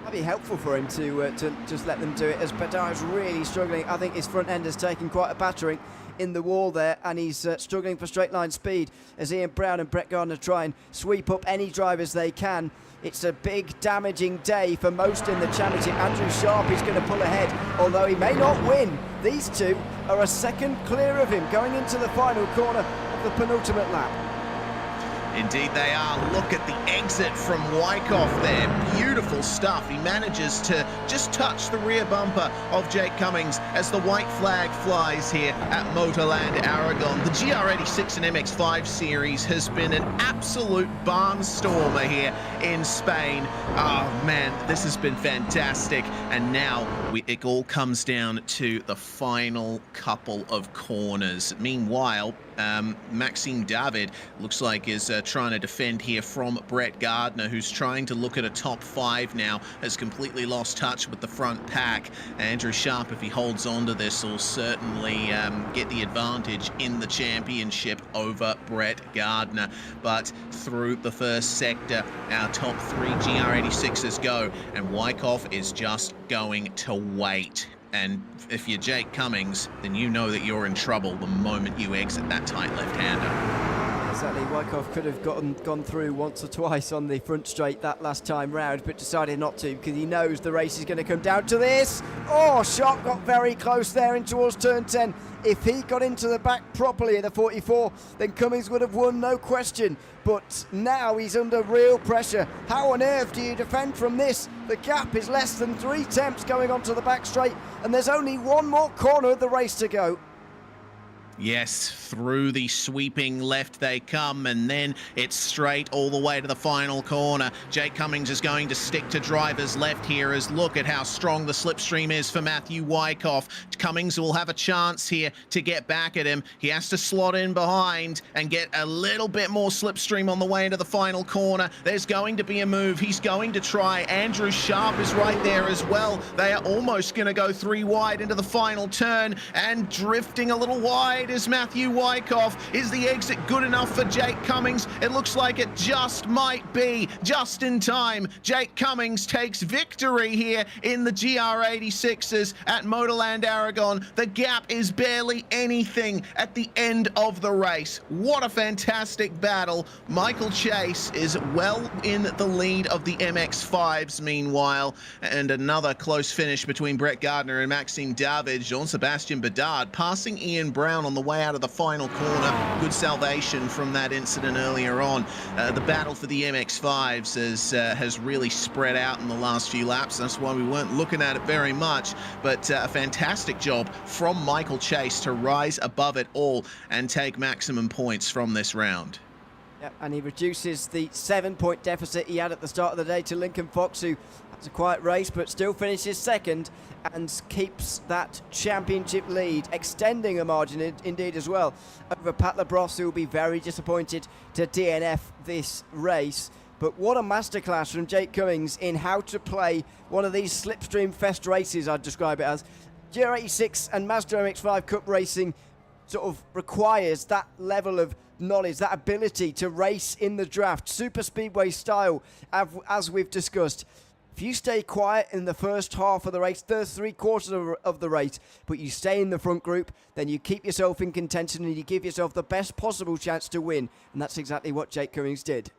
That'd be helpful for him to just let them do it, as Bedard's really struggling. I think his front end has taken quite a battering in the wall there, and he's struggling for straight line speed as Ian Brown and Brett Gardner try and sweep up any drivers they can. It's a big damaging day for most in the championship. Andrew Sharp is going to pull ahead, although he may not win. These two are a second clear of him going into the final corner of the penultimate lap. Indeed they are. Look at the exit from Wyckoff there. Beautiful stuff. He manages to just touch the rear bumper of Jake Cummings as the white flag flies here at Motorland Aragon. The GR86-MX5 series has been an absolute barnstormer here in Spain. Oh man, this has been fantastic. And now it all comes down to the final couple of corners. Meanwhile, Maxime David looks like is trying to defend here from Brett Gardner, who's trying to look at a top 5 now, has completely lost touch with the front pack. Andrew Sharp, if he holds on to this, will certainly get the advantage in the championship over Brett Gardner. But through the first sector, our top 3 GR86s go, and Wyckoff is just going to wait. And if you're Jake Cummings, then you know that you're in trouble the moment you exit that tight left-hander. Exactly, Wyckoff could have gone through once or twice on the front straight that last time round, but decided not to because he knows the race is going to come down to this. Oh, Sharp got very close there in towards turn 10. If he got into the back properly in the 44, then Cummings would have won, no question. But now he's under real pressure. How on earth do you defend from this? The gap is less than 3 tenths going onto the back straight, and there's only one more corner of the race to go. Yes, through the sweeping left they come, and then it's straight all the way to the final corner. Jake Cummings is going to stick to driver's left here, as look at how strong the slipstream is for Matthew Wyckoff. Cummings will have a chance here to get back at him. He has to slot in behind and get a little bit more slipstream on the way into the final corner. There's going to be a move. He's going to try. Andrew Sharp is right there as well. They are almost going to go 3 wide into the final turn, and drifting a little wide is Matthew Wyckoff. Is the exit good enough for Jake Cummings? It looks like it just might be. Just in time, Jake Cummings takes victory here in the GR86s at Motorland Aragon. The gap is barely anything at the end of the race. What a fantastic battle. Michael Chase is well in the lead of the MX5s meanwhile, and another close finish between Brett Gardner and Maxime David. Jean-Sébastien Bedard passing Ian Brown on the way out of the final corner. Good salvation from that incident earlier on. The battle for the MX5s has really spread out in the last few laps. That's why we weren't looking at it very much, but a fantastic job from Michael Chase to rise above it all and take maximum points from this round. Yep, and he reduces the 7-point deficit he had at the start of the day to Lincoln Fox, who has a quiet race but still finishes second and keeps that championship lead, extending a margin indeed as well over Pat Labrosse, who will be very disappointed to DNF this race. But what a masterclass from Jake Cummings in how to play one of these slipstream fest races, I'd describe it as. GR86 and Mazda MX-5 Cup racing sort of requires that level of knowledge, that ability to race in the draft, super speedway style, as we've discussed. If you stay quiet in the first half of the race, first 3/4 of the race, but you stay in the front group, then you keep yourself in contention and you give yourself the best possible chance to win. And that's exactly what Jake Cummings did.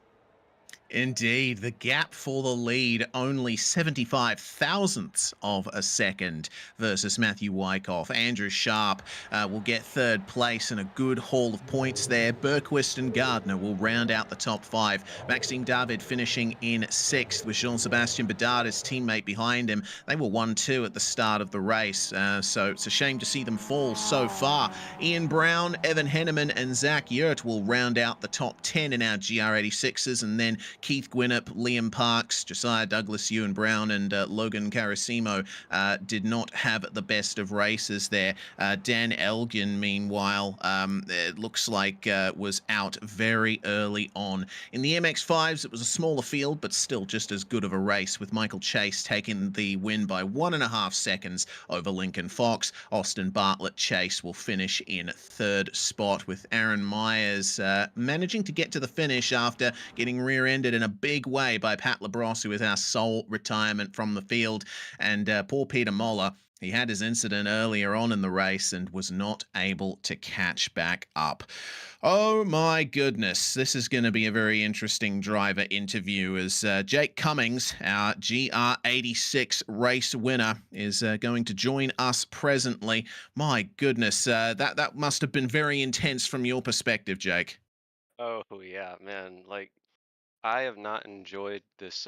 Indeed, the gap for the lead only 75 thousandths of a second versus Matthew Wyckoff. Andrew Sharp will get 3rd place and a good haul of points there. Bergquist and Gardner will round out the top 5. Maxime David finishing in 6th with Jean-Sébastien Bedard, his teammate, behind him. They were 1-2 at the start of the race, so it's a shame to see them fall so far. Ian Brown, Evan Henneman and Zach Yurt will round out the top 10 in our GR86s, and then Keith Gwinnett, Liam Parks, Josiah Douglas, Ewan Brown, and Logan Carasimo did not have the best of races there. Dan Elgin, meanwhile, it looks like was out very early on. In the MX5s, it was a smaller field, but still just as good of a race, with Michael Chase taking the win by 1.5 seconds over Lincoln Fox. Austin Bartlett Chase will finish in 3rd spot, with Aaron Myers managing to get to the finish after getting rear-ended disappointed in a big way by Pat Labrosse, who is our sole retirement from the field. And poor Peter Moller, he had his incident earlier on in the race and was not able to catch back up. Oh my goodness, this is going to be a very interesting driver interview as Jake Cummings, our GR86 race winner, is going to join us presently. My goodness, that must have been very intense from your perspective, Jake. Oh yeah, man. Like I have not enjoyed this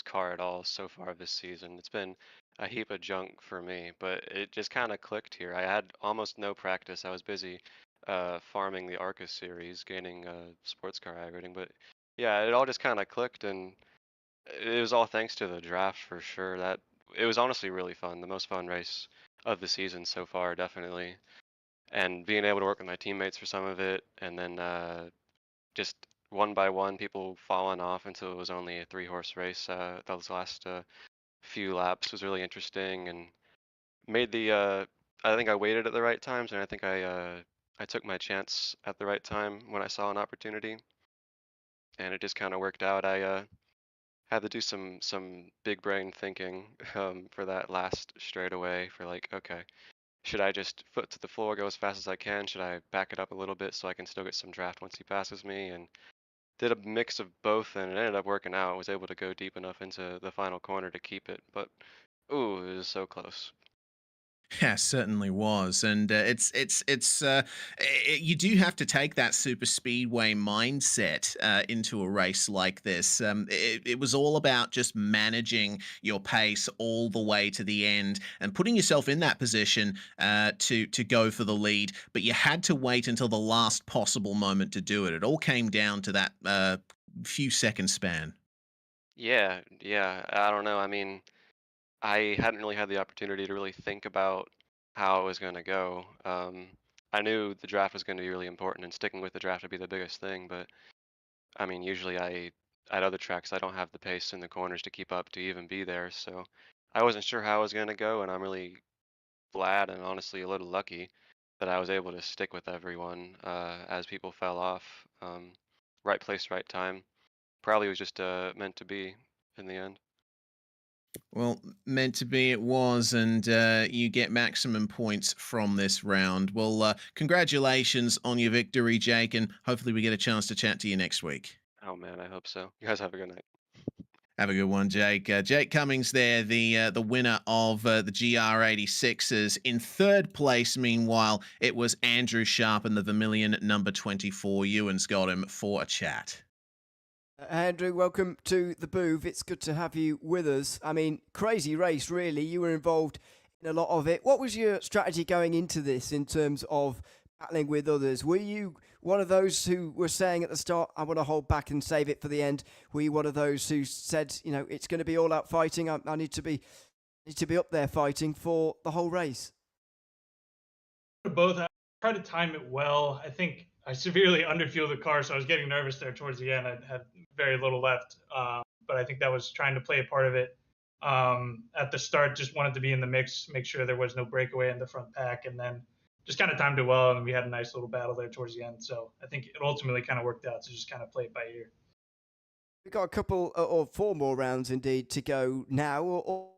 car at all so far this season. It's been a heap of junk for me, but it just kind of clicked here. I had almost no practice. I was busy farming the Arcus series, gaining sports car rating, but yeah, it all just kind of clicked, and it was all thanks to the draft for sure. That it was honestly really fun, the most fun race of the season so far, definitely. And being able to work with my teammates for some of it, and then just one by one, people falling off until it was only a 3-horse race. Those last few laps was really interesting and made the. I think I waited at the right times, and I think I took my chance at the right time when I saw an opportunity, and it just kind of worked out. I had to do some big brain thinking for that last straightaway. For like, okay, should I just foot to the floor, go as fast as I can? Should I back it up a little bit so I can still get some draft once he passes me? And did a mix of both, and it ended up working out. I was able to go deep enough into the final corner to keep it, but ooh, it was so close. Yeah, certainly was, and you do have to take that super speedway mindset into a race like this. It was all about just managing your pace all the way to the end and putting yourself in that position to go for the lead. But you had to wait until the last possible moment to do it. It all came down to that few second span. Yeah, yeah. I don't know. I mean, I hadn't really had the opportunity to really think about how it was going to go. I knew the draft was going to be really important, and sticking with the draft would be the biggest thing. But I mean, usually at other tracks, I don't have the pace in the corners to keep up to even be there. So I wasn't sure how it was going to go, and I'm really glad and honestly a little lucky that I was able to stick with everyone as people fell off. Right place, right time. Probably was just meant to be in the end. Well, meant to be it was, and you get maximum points from this round. Well, congratulations on your victory, Jake, and hopefully we get a chance to chat to you next week. Oh man, I hope so. You guys have a good night. Have a good one, Jake. Jake Cummings there, the winner of the GR86s. In third place, meanwhile, it was Andrew Sharp and the Vermilion number 24. Ewan's got him for a chat. Andrew, welcome to the booth. It's good to have you with us. I mean, crazy race, really. You were involved in a lot of it. What was your strategy going into this in terms of battling with others? Were you one of those who were saying at the start, I want to hold back and save it for the end? Were you one of those who said, you know, it's going to be all out fighting. I need to be up there fighting for the whole race? Both. I tried to time it well. I think I severely underfueled the car, so I was getting nervous there towards the end. I had very little left, but I think that was trying to play a part of it. At the start, just wanted to be in the mix, make sure there was no breakaway in the front pack, and then just kind of timed it well, and we had a nice little battle there towards the end. So I think it ultimately kind of worked out to just kind of play it by ear. We've got a couple or 4 more rounds indeed to go now.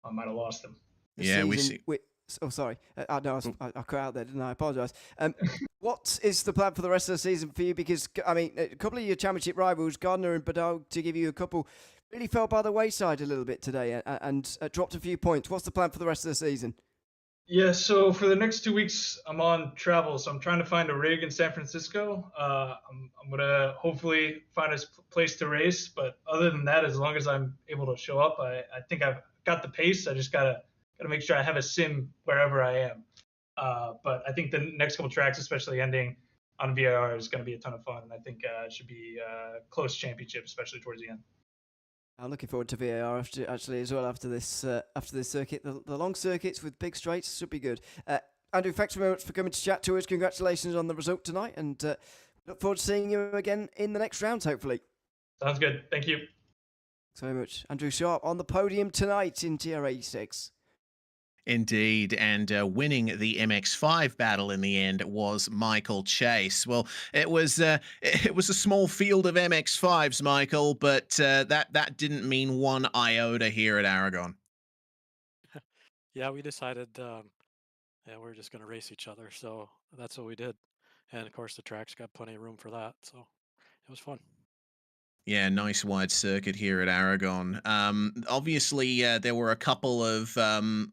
I might have lost them. Yeah, we see. Oh, sorry. I cut out there, didn't I? I apologise. What is the plan for the rest of the season for you? Because, I mean, a couple of your championship rivals, Gardner and Badal, to give you a couple, really fell by the wayside a little bit today and dropped a few points. What's the plan for the rest of the season? Yeah, so for the next 2 weeks, I'm on travel, so I'm trying to find a rig in San Francisco. I'm going to hopefully find a place to race, but other than that, as long as I'm able to show up, I think I've got the pace. I just got to make sure I have a sim wherever I am. But I think the next couple tracks, especially ending on VIR, is going to be a ton of fun. I think it should be a close championship, especially towards the end. I'm looking forward to VAR actually as well after this circuit. The long circuits with big straights should be good. Andrew, thanks very much for coming to chat to us. Congratulations on the result tonight, and look forward to seeing you again in the next round, hopefully. Sounds good. Thank you. Thanks very much. Andrew Sharp on the podium tonight in GR86. Indeed, and winning the MX5 battle in the end was Michael Chase. Well, it was a small field of MX5s, Michael, but that didn't mean one iota here at Aragon. Yeah, we decided, yeah, we're just going to race each other. So that's what we did. And of course, the track's got plenty of room for that. So it was fun. Yeah, nice wide circuit here at Aragon. Obviously, there were a couple of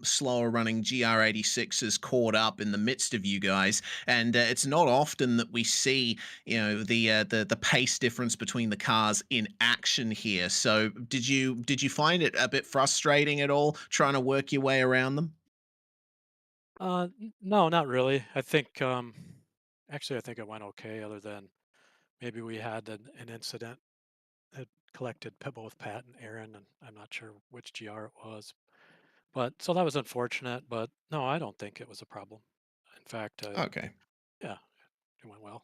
slower running GR86s caught up in the midst of you guys, and it's not often that we see, the pace difference between the cars in action here. So, did you find it a bit frustrating at all trying to work your way around them? No, not really. I think, actually, I think it went okay, other than maybe we had an incident that collected both Pat and Aaron, and I'm not sure which GR it was. But so that was unfortunate, but no, I don't think it was a problem. In fact, Okay. yeah, it went well.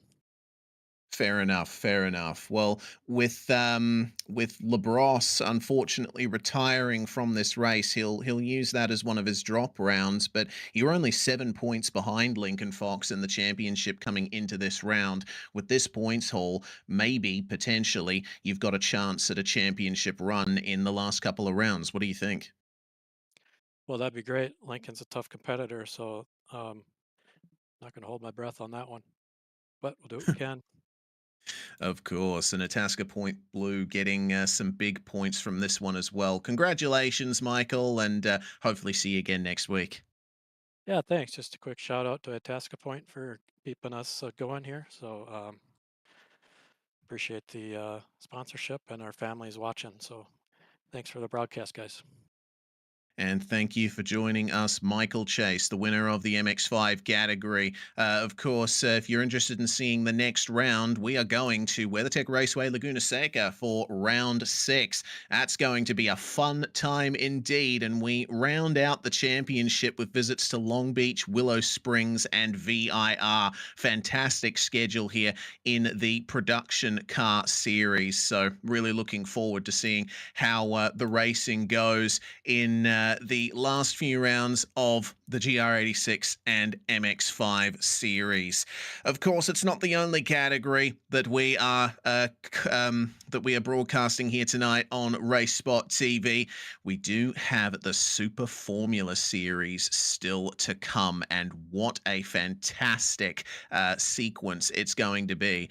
Fair enough. Fair enough. Well, with Labrosse unfortunately retiring from this race, he'll use that as one of his drop rounds. But you're only 7 points behind Lincoln Fox in the championship coming into this round. With this points haul, maybe potentially you've got a chance at a championship run in the last couple of rounds. What do you think? Well, that'd be great. Lincoln's a tough competitor, so not going to hold my breath on that one. But we'll do what we can. Of course, and Itasca Point Blue getting some big points from this one as well. Congratulations, Michael, and hopefully see you again next week. Yeah, thanks. Just a quick shout out to Itasca Point for keeping us going here. So appreciate the sponsorship, and our families watching. So thanks for the broadcast, guys. And thank you for joining us, Michael Chase, the winner of the MX5 category. Of course, if you're interested in seeing the next round, we are going to WeatherTech Raceway Laguna Seca for round 6. That's going to be a fun time indeed, and we round out the championship with visits to Long Beach, Willow Springs, and VIR. Fantastic schedule here in the production car series. So really looking forward to seeing how the racing goes in the last few rounds of the GR86 and MX5 series. Of course, it's not the only category that we are broadcasting here tonight on RaceSpotTV. We do have the Super Formula series still to come, and what a fantastic sequence it's going to be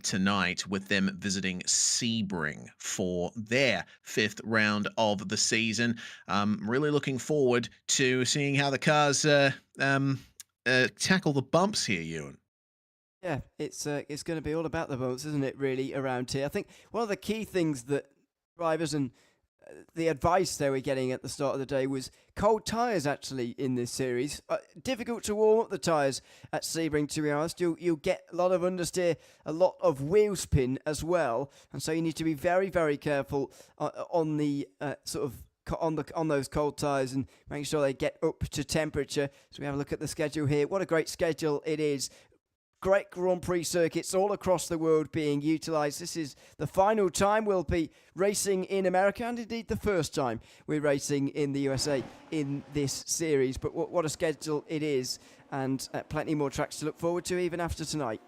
tonight, with them visiting Sebring for their 5th round of the season. Really looking forward to seeing how the cars tackle the bumps here, Ewan. Yeah, it's going to be all about the bumps, isn't it, really, around here? I think one of the key things that drivers and the advice they were getting at the start of the day was cold tyres, actually, in this series. Difficult to warm up the tyres at Sebring, to be honest. You'll get a lot of understeer, a lot of wheel spin as well, and so you need to be very, very careful on the on those cold tyres and making sure they get up to temperature. So we have a look at the schedule here. What a great schedule it is. Great Grand Prix circuits all across the world being utilised. This is the final time we'll be racing in America, and indeed the first time we're racing in the USA in this series. But what a schedule it is, and plenty more tracks to look forward to even after tonight.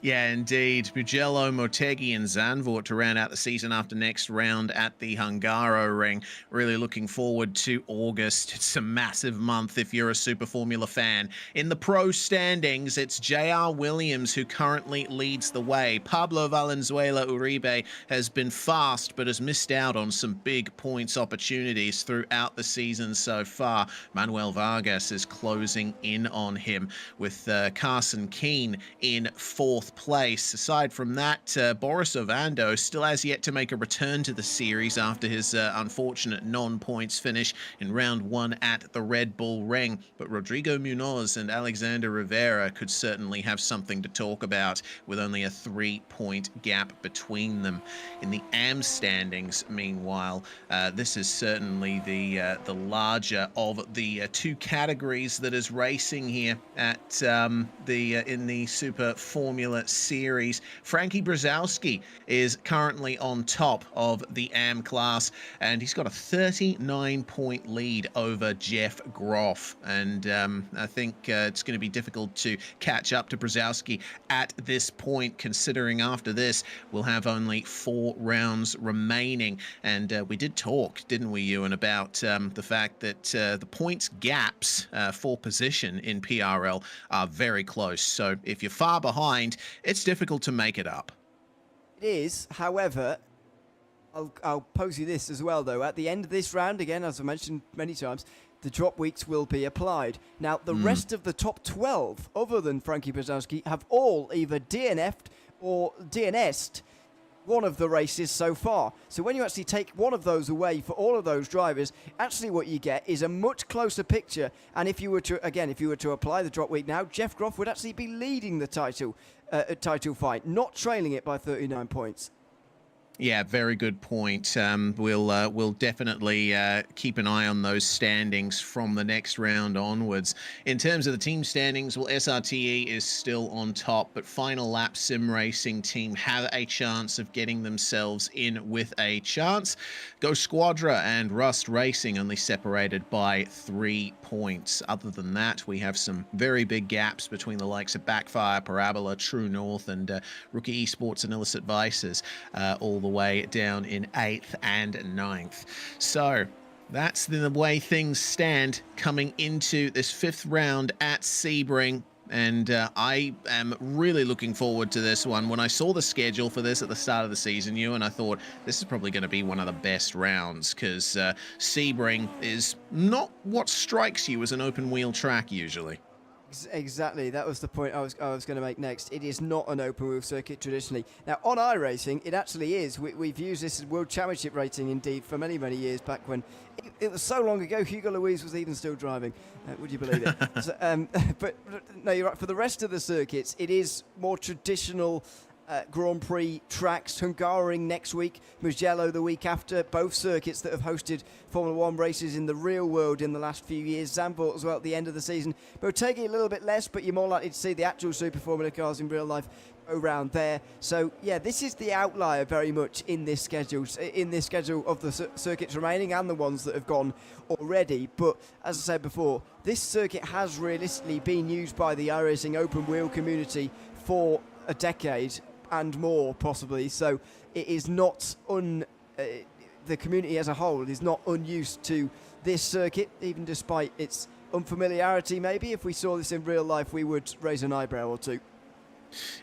Yeah, indeed. Mugello, Motegi, and Zandvoort to round out the season after next round at the Hungaro Ring. Really looking forward to August. It's a massive month if you're a Super Formula fan. In the pro standings, it's J.R. Williams who currently leads the way. Pablo Valenzuela Uribe has been fast, but has missed out on some big points opportunities throughout the season so far. Manuel Vargas is closing in on him, with Carson Keane in 4th place. Aside from that, Boris Ovando still has yet to make a return to the series after his unfortunate non-points finish in round 1 at the Red Bull Ring. But Rodrigo Munoz and Alexander Rivera could certainly have something to talk about, with only a 3-point gap between them. In the AM standings, meanwhile, this is certainly the larger of the 2 categories that is racing here at in the Super Formula Formula Series. Frankie Brzezowski is currently on top of the AM class, and he's got a 39-point lead over Jeff Groff. And I think it's going to be difficult to catch up to Brzezowski at this point, considering after this we'll have only 4 rounds remaining. And we did talk, didn't we, Ewan, about the fact that the points gaps for position in PRL are very close. So if you're far behind, it's difficult to make it up. It is, however, I'll pose you this as well, though. At the end of this round, again, as I mentioned many times, the drop weeks will be applied. Now, the rest of the top 12, other than Frankie Brzezowski, have all either DNF'd or DNS'd one of the races so far. So when you actually take one of those away for all of those drivers, actually what you get is a much closer picture. And if you were to apply the drop week now, Jeff Groff would actually be leading the title fight, not trailing it by 39 points. Yeah, very good point. We'll definitely keep an eye on those standings from the next round onwards. In terms of the team standings, well, SRTE is still on top, but Final Lap Sim Racing team have a chance of getting themselves in with a chance. Go Squadra and Rust Racing only separated by 3 points. Other than that, we have some very big gaps between the likes of Backfire, Parabola, True North, and Rookie Esports and Illicit Vices, all the way down in 8th and 9th. So that's the way things stand coming into this 5th round at Sebring. And I am really looking forward to this one. When I saw the schedule for this at the start of the season, I thought this is probably going to be one of the best rounds, because Sebring is not what strikes you as an open wheel track usually. Exactly, that was the point I was going to make next. It is not an open wheel circuit traditionally. Now, on iRacing, it actually is. We've used this as World Championship rating, indeed, for many, many years back when it was so long ago, Hugo Louise was even still driving. Would you believe it? So, but no, you're right. For the rest of the circuits, it is more traditional Grand Prix tracks. Hungaroring next week, Mugello the week after, both circuits that have hosted Formula 1 races in the real world in the last few years. Zandvoort as well at the end of the season. Motegi a little bit less, but you're more likely to see the actual Super Formula cars in real life around there. So yeah, this is the outlier very much in this schedule of the circuits remaining and the ones that have gone already. But as I said before, this circuit has realistically been used by the iRacing open wheel community for a decade and more, possibly. So it is not the community as a whole is not unused to this circuit, even despite its unfamiliarity. Maybe if we saw this in real life, we would raise an eyebrow or two.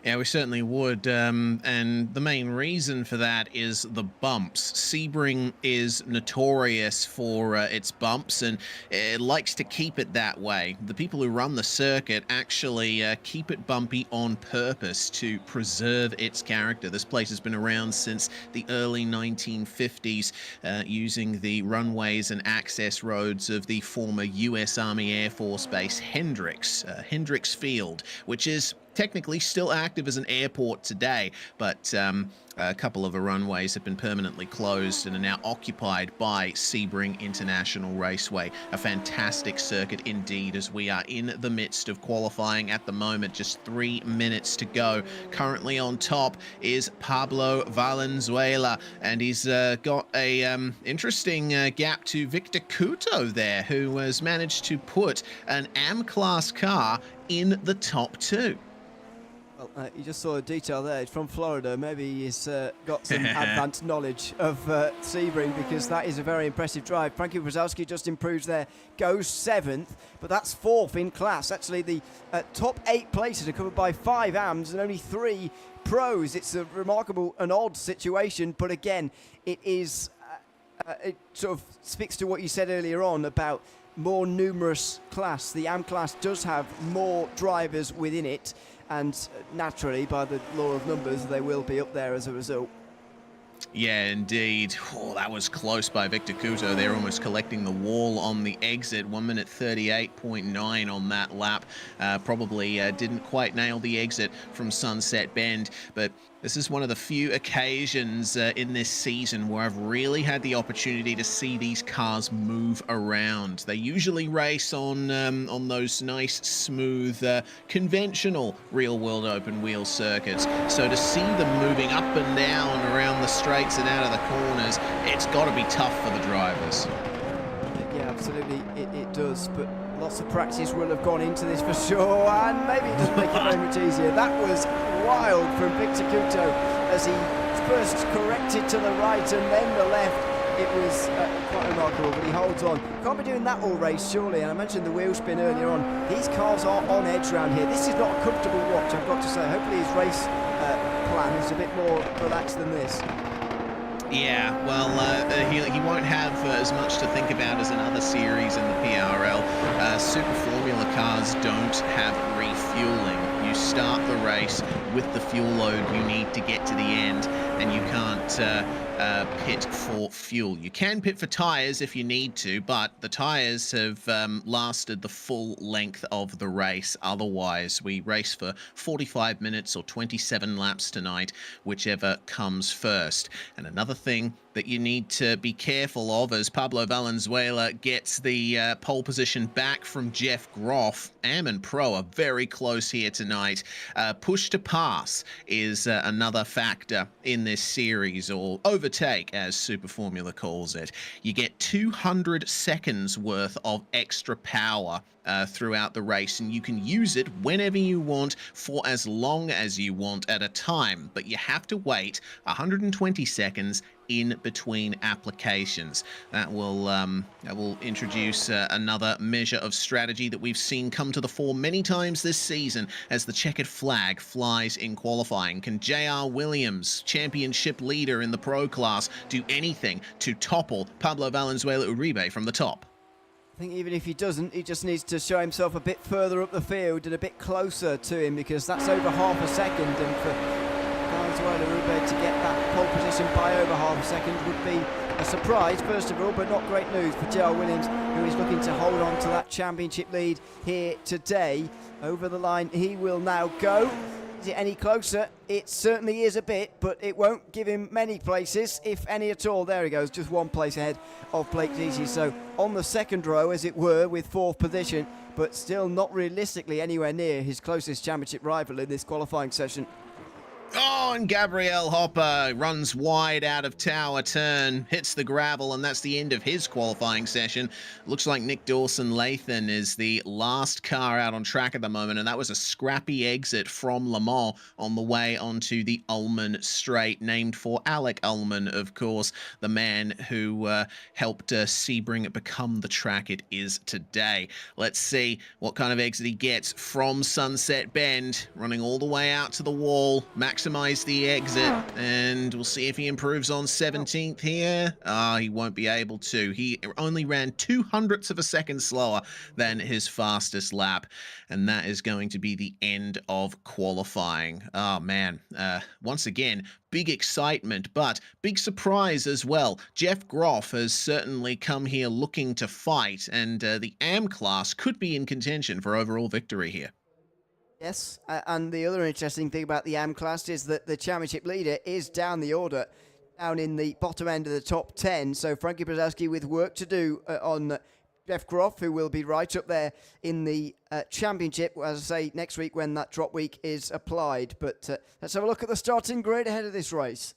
Yeah, we certainly would, and the main reason for that is the bumps. Sebring is notorious for its bumps, and it likes to keep it that way. The people who run the circuit actually keep it bumpy on purpose to preserve its character. This place has been around since the early 1950s, using the runways and access roads of the former U.S. Army Air Force Base Hendricks Field, which is technically still active as an airport today, but a couple of the runways have been permanently closed and are now occupied by Sebring International Raceway. A fantastic circuit indeed, as we are in the midst of qualifying at the moment. Just 3 minutes to go. Currently on top is Pablo Valenzuela, and he's got a interesting gap to Victor Couto there, who has managed to put an AM-class car in the top 2. Well, you just saw a detail there. It's from Florida. Maybe he's got some advanced knowledge of Sebring, because that is a very impressive drive. Frankie Brzezowski just improves there, goes 7th, but that's 4th in class. Actually, the top 8 places are covered by 5 AMs and only 3 pros. It's a remarkable and odd situation, but again, it is it sort of speaks to what you said earlier on about more numerous class. The AM class does have more drivers within it, and naturally, by the law of numbers, they will be up there as a result. Yeah, indeed. Oh, that was close by Victor Couto. They're almost collecting the wall on the exit. 1 minute 38.9 on that lap. Probably didn't quite nail the exit from Sunset Bend, but this is one of the few occasions in this season where I've really had the opportunity to see these cars move around. They usually race on those nice, smooth, conventional real-world open-wheel circuits. So to see them moving up and down around the straights and out of the corners, it's got to be tough for the drivers. Yeah, absolutely, it does. But lots of practice will have gone into this for sure, and maybe it doesn't make it very much easier. That was wild from Victor Couto as he first corrected to the right and then the left. It was quite remarkable, but he holds on. Can't be doing that all race, surely. And I mentioned the wheel spin earlier on. These cars are on edge around here. This is not a comfortable watch, I've got to say. Hopefully his race plan is a bit more relaxed than this. Yeah, well, he won't have as much to think about as in other series in the PRL. Super Formula cars don't have refueling. You start the race with the fuel load you need to get to the end, and you can't pit for fuel. You can pit for tyres if you need to, but the tyres have lasted the full length of the race. Otherwise, we race for 45 minutes or 27 laps tonight, whichever comes first. And another thing that you need to be careful of as Pablo Valenzuela gets the pole position back from Jeff Groff. Am and Pro are very close here tonight. Push to pass is another factor in this series, or overtake as Super Formula calls it. You get 200 seconds worth of extra power throughout the race, and you can use it whenever you want for as long as you want at a time, but you have to wait 120 seconds in between applications. That will introduce another measure of strategy that we've seen come to the fore many times this season as the checkered flag flies in qualifying. Can JR Williams, championship leader in the pro class, do anything to topple Pablo Valenzuela Uribe from the top? I think even if he doesn't, he just needs to show himself a bit further up the field and a bit closer to him, because that's over half a second, and for Valenzuela Uribe to get that pole position by over half a second would be a surprise, first of all, but not great news for JR Williams, who is looking to hold on to that championship lead here today. Over the line he will now go. Is it any closer? It certainly is a bit, but it won't give him many places, if any at all. There he goes, just one place ahead of Blake Deasy. So on the second row, as it were, with fourth position, but still not realistically anywhere near his closest championship rival in this qualifying session. Oh, and Gabriel Hopper runs wide out of tower turn, hits the gravel, and that's the end of his qualifying session. Looks like Nick Dawson-Lathan is the last car out on track at the moment, and that was a scrappy exit from Le Mans on the way onto the Ullman Straight, named for Alec Ullman, of course, the man who helped Sebring become the track it is today. Let's see what kind of exit he gets from Sunset Bend, running all the way out to the wall. Maximize the exit, and we'll see if he improves on 17th here. He won't be able to. He only ran 0.02 of a second slower than his fastest lap, and that is going to be the end of qualifying. Oh man, once again, big excitement, but big surprise as well. Jeff Groff has certainly come here looking to fight, and the AM class could be in contention for overall victory here. Yes, and the other interesting thing about the AM class is that the championship leader is down the order, down in the bottom end of the top 10. So Frankie Brzezowski with work to do on Jeff Groff, who will be right up there in the championship, as I say, next week when that drop week is applied. But let's have a look at the starting grid ahead of this race.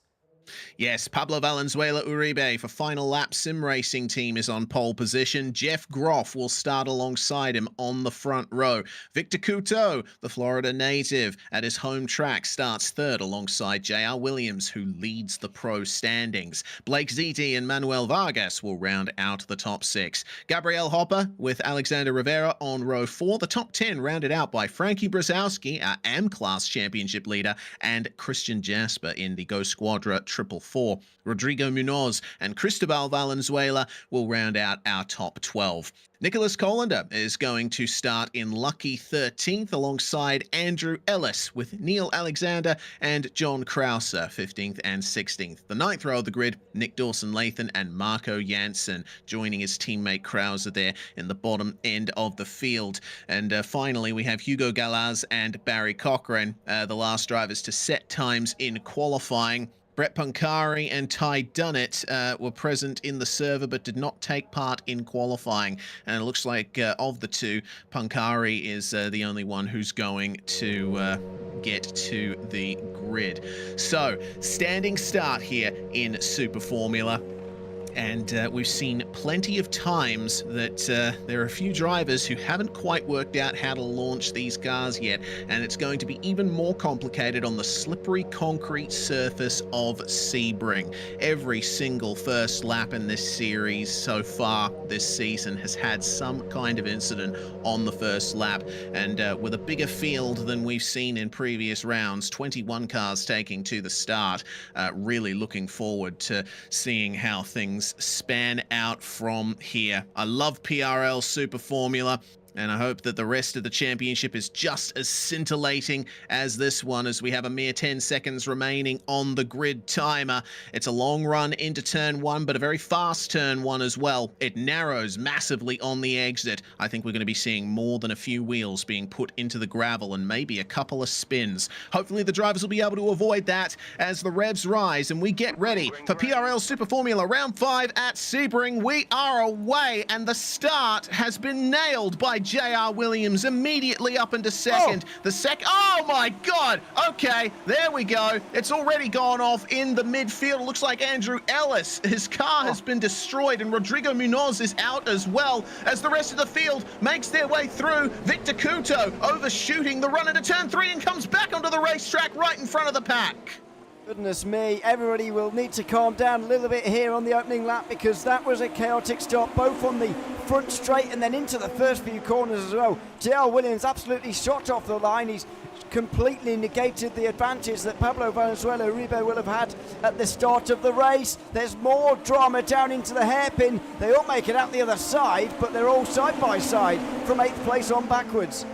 Yes, Pablo Valenzuela Uribe for final lap sim racing team is on pole position. Jeff Groff will start alongside him on the front row. Victor Couto, the Florida native, at his home track starts third alongside JR Williams, who leads the pro standings. Blake Ziti and Manuel Vargas will round out the top 6. Gabriel Hopper with Alexander Rivera on row 4. The top 10 rounded out by Frankie Brzezowski, our AM class championship leader, and Christian Jasper in the Go Squadra triple four. Rodrigo Munoz and Cristobal Valenzuela will round out our top 12. Nicholas Colander is going to start in lucky 13th alongside Andrew Ellis, with Neil Alexander and John Krauser 15th and 16th. The 9th row of the grid, Nick Dawson-Lathan and Marco Janssen joining his teammate Krauser there in the bottom end of the field. And finally, we have Hugo Galaz and Barry Cochran, the last drivers to set times in qualifying. Brett Pancari and Ty Dunnett were present in the server but did not take part in qualifying. And it looks like of the two, Pancari is the only one who's going to get to the grid. So, standing start here in Super Formula. And we've seen plenty of times that there are a few drivers who haven't quite worked out how to launch these cars yet, and it's going to be even more complicated on the slippery concrete surface of Sebring. Every single first lap in this series so far this season has had some kind of incident on the first lap, and with a bigger field than we've seen in previous rounds, 21 cars taking to the start, really looking forward to seeing how things span out from here. I love PRL Super Formula, and I hope that the rest of the championship is just as scintillating as this one, as we have a mere 10 seconds remaining on the grid timer. It's a long run into turn one, but a very fast turn one as well. It narrows massively on the exit. I think we're going to be seeing more than a few wheels being put into the gravel and maybe a couple of spins. Hopefully the drivers will be able to avoid that as the revs rise and we get ready for PRL Super Formula Round 5 at Sebring. We are away, and the start has been nailed by JR Williams immediately up into second. Oh my God. Okay, there we go. It's already gone off in the midfield. It looks like Andrew Ellis, his car has been destroyed, and Rodrigo Munoz is out as well, as the rest of the field makes their way through. Victor Couto overshooting the run into turn 3 and comes back onto the racetrack right in front of the pack. Goodness me, everybody will need to calm down a little bit here on the opening lap, because that was a chaotic start, both on the front straight and then into the first few corners as well. JR Williams absolutely shot off the line. He's completely negated the advantage that Pablo Valenzuela Uribe will have had at the start of the race. There's more drama down into the hairpin. They all make it out the other side, but they're all side by side from 8th place on backwards.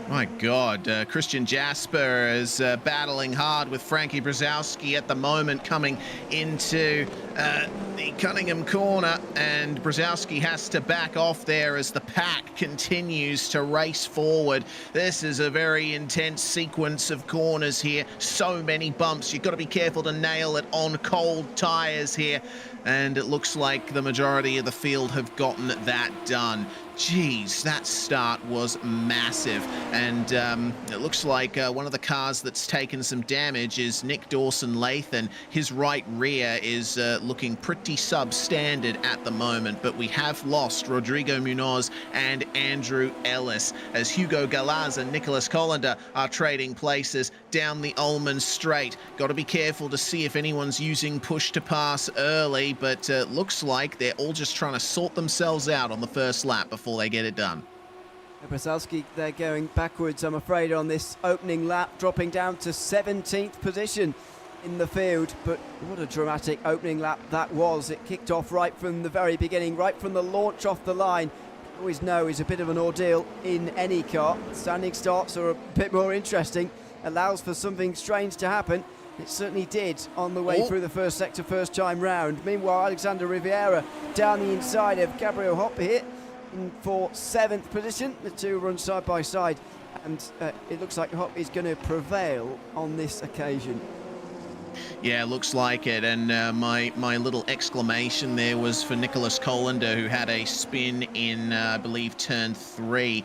My God, Christian Jasper is battling hard with Frankie Brzezowski at the moment, coming into the Cunningham corner, and Brzezowski has to back off there as the pack continues to race forward. This is a very intense sequence of corners here. So many bumps. You've got to be careful to nail it on cold tyres here, and it looks like the majority of the field have gotten that done. Geez, that start was massive, and it looks like one of the cars that's taken some damage is Nick Dawson-Lathan. His right rear is looking pretty substandard at the moment, but we have lost Rodrigo Munoz and Andrew Ellis, as Hugo Galaz and Nicholas Colander are trading places down the Ullman Straight. Got to be careful to see if anyone's using push to pass early, but looks like they're all just trying to sort themselves out on the first lap before they get it done. Brzezowski, they're going backwards, I'm afraid, on this opening lap, dropping down to 17th position in the field. But what a dramatic opening lap that was. It kicked off right from the very beginning, right from the launch off the line. Always know is a bit of an ordeal in any car. Standing starts are a bit more interesting, allows for something strange to happen. It certainly did on the way through the first sector, first time round. Meanwhile, Alexander Riviera down the inside of Gabriel Hoppe here for 7th position. The two run side by side, and it looks like Hoppe is going to prevail on this occasion. Yeah, looks like it. And my little exclamation there was for Nicholas Colander, who had a spin in, I believe, turn 3.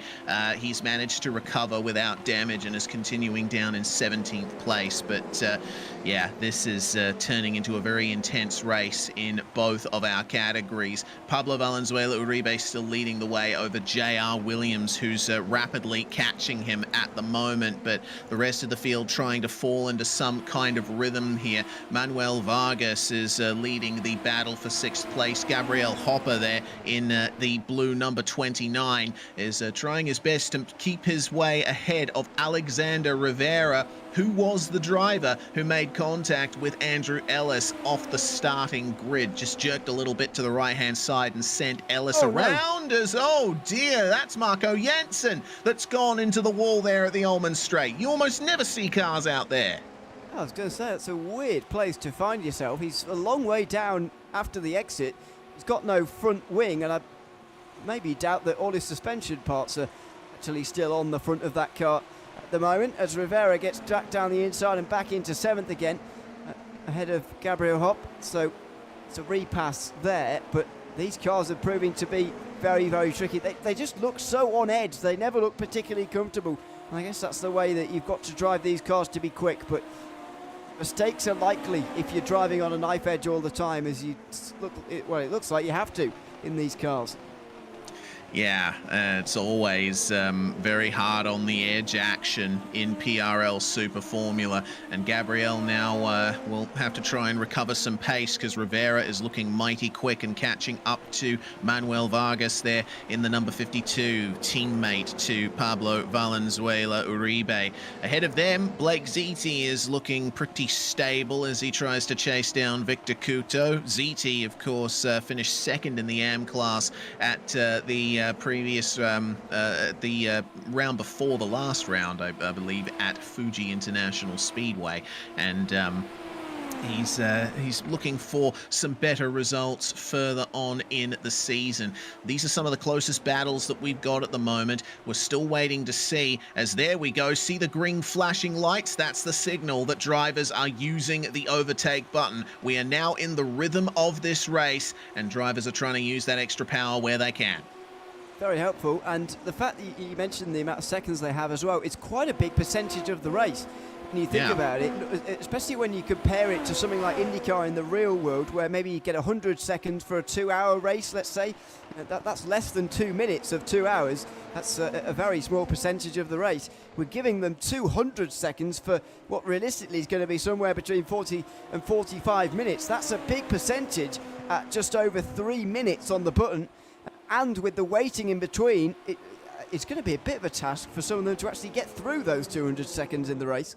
He's managed to recover without damage and is continuing down in 17th place. But yeah, this is turning into a very intense race in both of our categories. Pablo Valenzuela Uribe still leading the way over JR Williams, who's rapidly catching him at the moment. But the rest of the field trying to fall into some kind of rhythm here. Manuel Vargas is leading the battle for 6th place. Gabriel Hopper there in the blue number 29 is trying his best to keep his way ahead of Alexander Rivera, who was the driver who made contact with Andrew Ellis off the starting grid. Just jerked a little bit to the right-hand side and sent Ellis around us. Oh dear, that's Marco Jensen that's gone into the wall there at the Ullman Straight. You almost never see cars out there. I was going to say, it's a weird place to find yourself. He's a long way down after the exit. He's got no front wing, and I maybe doubt that all his suspension parts are actually still on the front of that car at the moment, as Rivera gets dragged down the inside and back into 7th again, ahead of Gabriel Hop. So it's a repass there, but these cars are proving to be very, very tricky. They just look so on edge. They never look particularly comfortable. And I guess that's the way that you've got to drive these cars to be quick, but mistakes are likely if you're driving on a knife edge all the time, as it looks like you have to in these cars. Yeah, it's always very hard on the edge action in PRL Super Formula, and Gabriel now will have to try and recover some pace because Rivera is looking mighty quick and catching up to Manuel Vargas there in the number 52, teammate to Pablo Valenzuela Uribe. Ahead of them, Blake Ziti is looking pretty stable as he tries to chase down Victor Couto. Ziti, of course, finished 2nd in the AM class at the previous the round before the last round, I believe, at Fuji International Speedway, and he's looking for some better results further on in the season. These are some of the closest battles that we've got at the moment. We're still waiting to see, as there we go, see the green flashing lights? That's the signal that drivers are using the overtake button. We are now in the rhythm of this race, and drivers are trying to use that extra power where they can. Very helpful, and the fact that you mentioned the amount of seconds they have as well, it's quite a big percentage of the race when you think about it, especially when you compare it to something like IndyCar in the real world, where maybe you get 100 seconds for a 2-hour race, let's say. That's less than 2 minutes of 2 hours. That's a very small percentage of the race. We're giving them 200 seconds for what realistically is going to be somewhere between 40 and 45 minutes. That's a big percentage at just over 3 minutes on the button. And with the waiting in between, it's going to be a bit of a task for some of them to actually get through those 200 seconds in the race.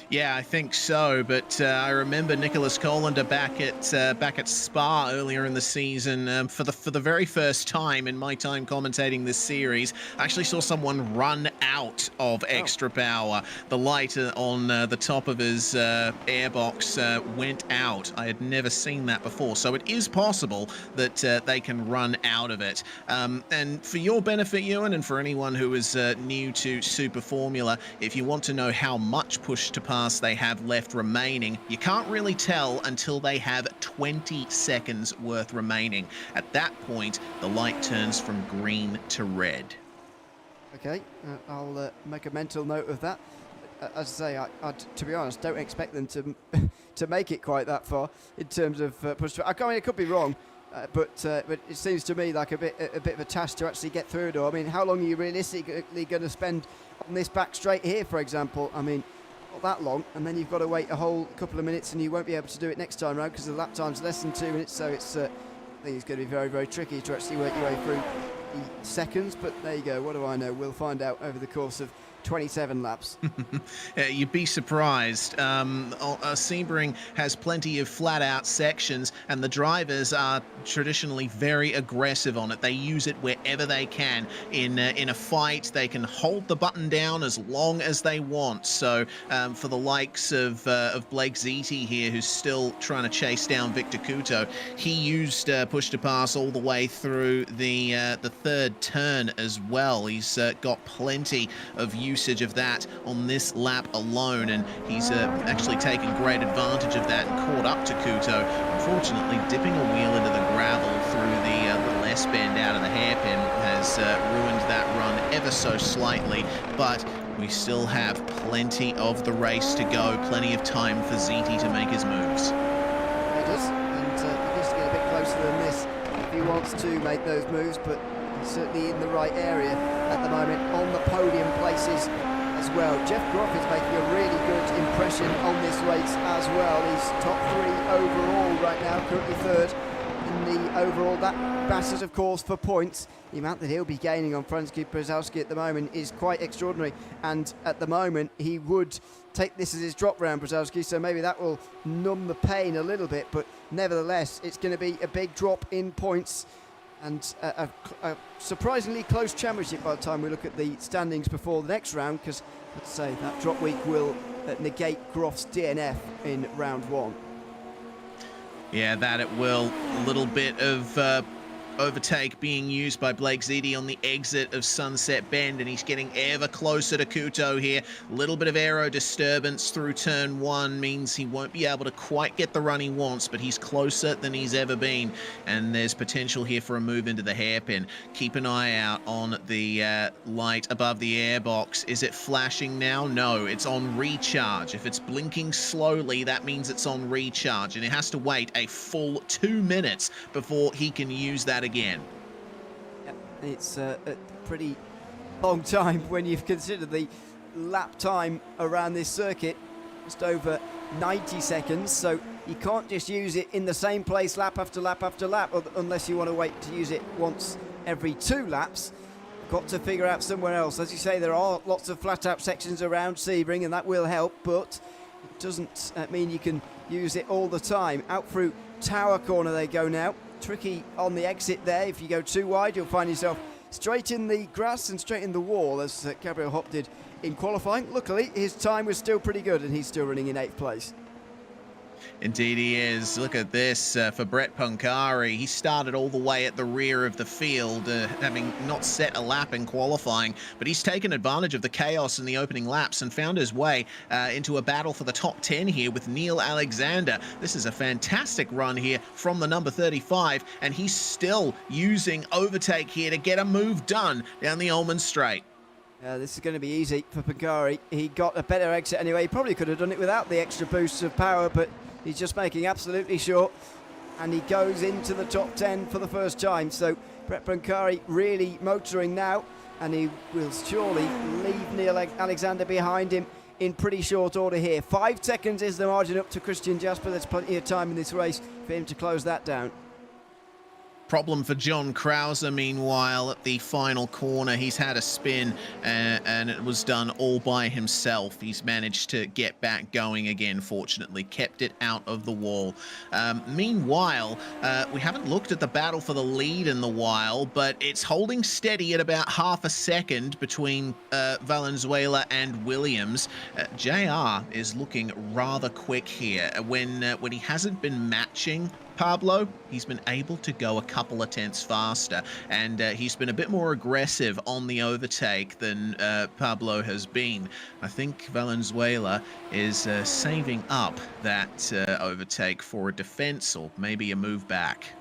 Yeah, I think so. But I remember Nicholas Colander back at Spa earlier in the season. For the very first time in my time commentating this series, I actually saw someone run out of extra power. The light on the top of his airbox went out. I had never seen that before. So it is possible that they can run out of it. And for your benefit, Ewan, and for anyone who is new to Super Formula, if you want to know how much push to pass they have left remaining, you can't really tell until they have 20 seconds worth remaining. At that point, the light turns from green to red. Okay, I'll make a mental note of that. As I say, I to be honest, don't expect them to make it quite that far in terms of push. I mean, it could be wrong, but it seems to me like a bit of a task to actually get through it all. I mean, how long are you realistically going to spend on this back straight here, for example? I mean, not that long, and then you've got to wait a whole couple of minutes, and you won't be able to do it next time around because the lap time's less than 2 minutes. So it's I think it's going to be very, very tricky to actually work your way through the seconds. But there you go. What do I know? We'll find out over the course of 27 laps. You'd be surprised. Sebring has plenty of flat-out sections, and the drivers are traditionally very aggressive on it. They use it wherever they can. In a fight, they can hold the button down as long as they want. So for the likes of Blake Ziti here, who's still trying to chase down Victor Couto, he used push to pass all the way through the third turn as well. He's got plenty of usage of that on this lap alone, and he's actually taken great advantage of that and caught up to Couto. Unfortunately, dipping a wheel into the gravel through the little S-bend out of the hairpin has ruined that run ever so slightly, but we still have plenty of the race to go, plenty of time for Ziti to make his moves. He does, and he needs to get a bit closer than this if he wants to make those moves, but he's certainly in the right area at the moment. On the podium places, as well. Jeff Groff is making a really good impression on this race as well. He's top 3 overall right now, currently 3rd in the overall. That batters, of course, for points. The amount that he'll be gaining on Franski Brzezowski at the moment is quite extraordinary, and at the moment he would take this as his drop round, Brzezowski, so maybe that will numb the pain a little bit, but nevertheless it's going to be a big drop in points and a surprisingly close championship by the time we look at the standings before the next round, because let's say that drop week will negate Groff's DNF in round 1. Yeah, that it will. A little bit of overtake being used by Blake Zidi on the exit of Sunset Bend, and he's getting ever closer to Kuto here. A little bit of aero disturbance through turn 1 means he won't be able to quite get the run he wants, but he's closer than he's ever been, and there's potential here for a move into the hairpin. Keep an eye out on the light above the airbox. Is it flashing now? No, it's on recharge. If it's blinking slowly, that means it's on recharge, and it has to wait a full 2 minutes before he can use that again. Yep, it's a pretty long time when you've considered the lap time around this circuit, just over 90 seconds, so you can't just use it in the same place lap after lap after lap, unless you want to wait to use it once every 2 laps. Got to figure out somewhere else. As you say, there are lots of flat out sections around Sebring, and that will help, but it doesn't mean you can use it all the time. Out through Tower Corner they go now. Tricky on the exit there. If you go too wide, you'll find yourself straight in the grass and straight in the wall, as Gabriel Hopp did in qualifying. Luckily, his time was still pretty good, and he's still running in 8th place. Indeed he is. Look at this for Brett Pancari. He started all the way at the rear of the field, having not set a lap in qualifying, but he's taken advantage of the chaos in the opening laps and found his way into a battle for the top 10 here with Neil Alexander. This is a fantastic run here from the number 35, and he's still using overtake here to get a move done down the Ullman Straight. This is going to be easy for Pancari. He got a better exit anyway. He probably could have done it without the extra boosts of power, but he's just making absolutely sure, and he goes into the top 10 for the first time. So Brett Pancari really motoring now, and he will surely leave Neil Alexander behind him in pretty short order here. 5 seconds is the margin up to Christian Jasper. There's plenty of time in this race for him to close that down. Problem for John Krause, meanwhile, at the final corner. He's had a spin and it was done all by himself. He's managed to get back going again, fortunately. Kept it out of the wall. Meanwhile, we haven't looked at the battle for the lead in the while, but it's holding steady at about half a second between Valenzuela and Williams. JR is looking rather quick here. When he hasn't been matching Pablo, he's been able to go a couple of tenths faster, and he's been a bit more aggressive on the overtake than Pablo has been. I think Valenzuela is saving up that overtake for a defense or maybe a move back.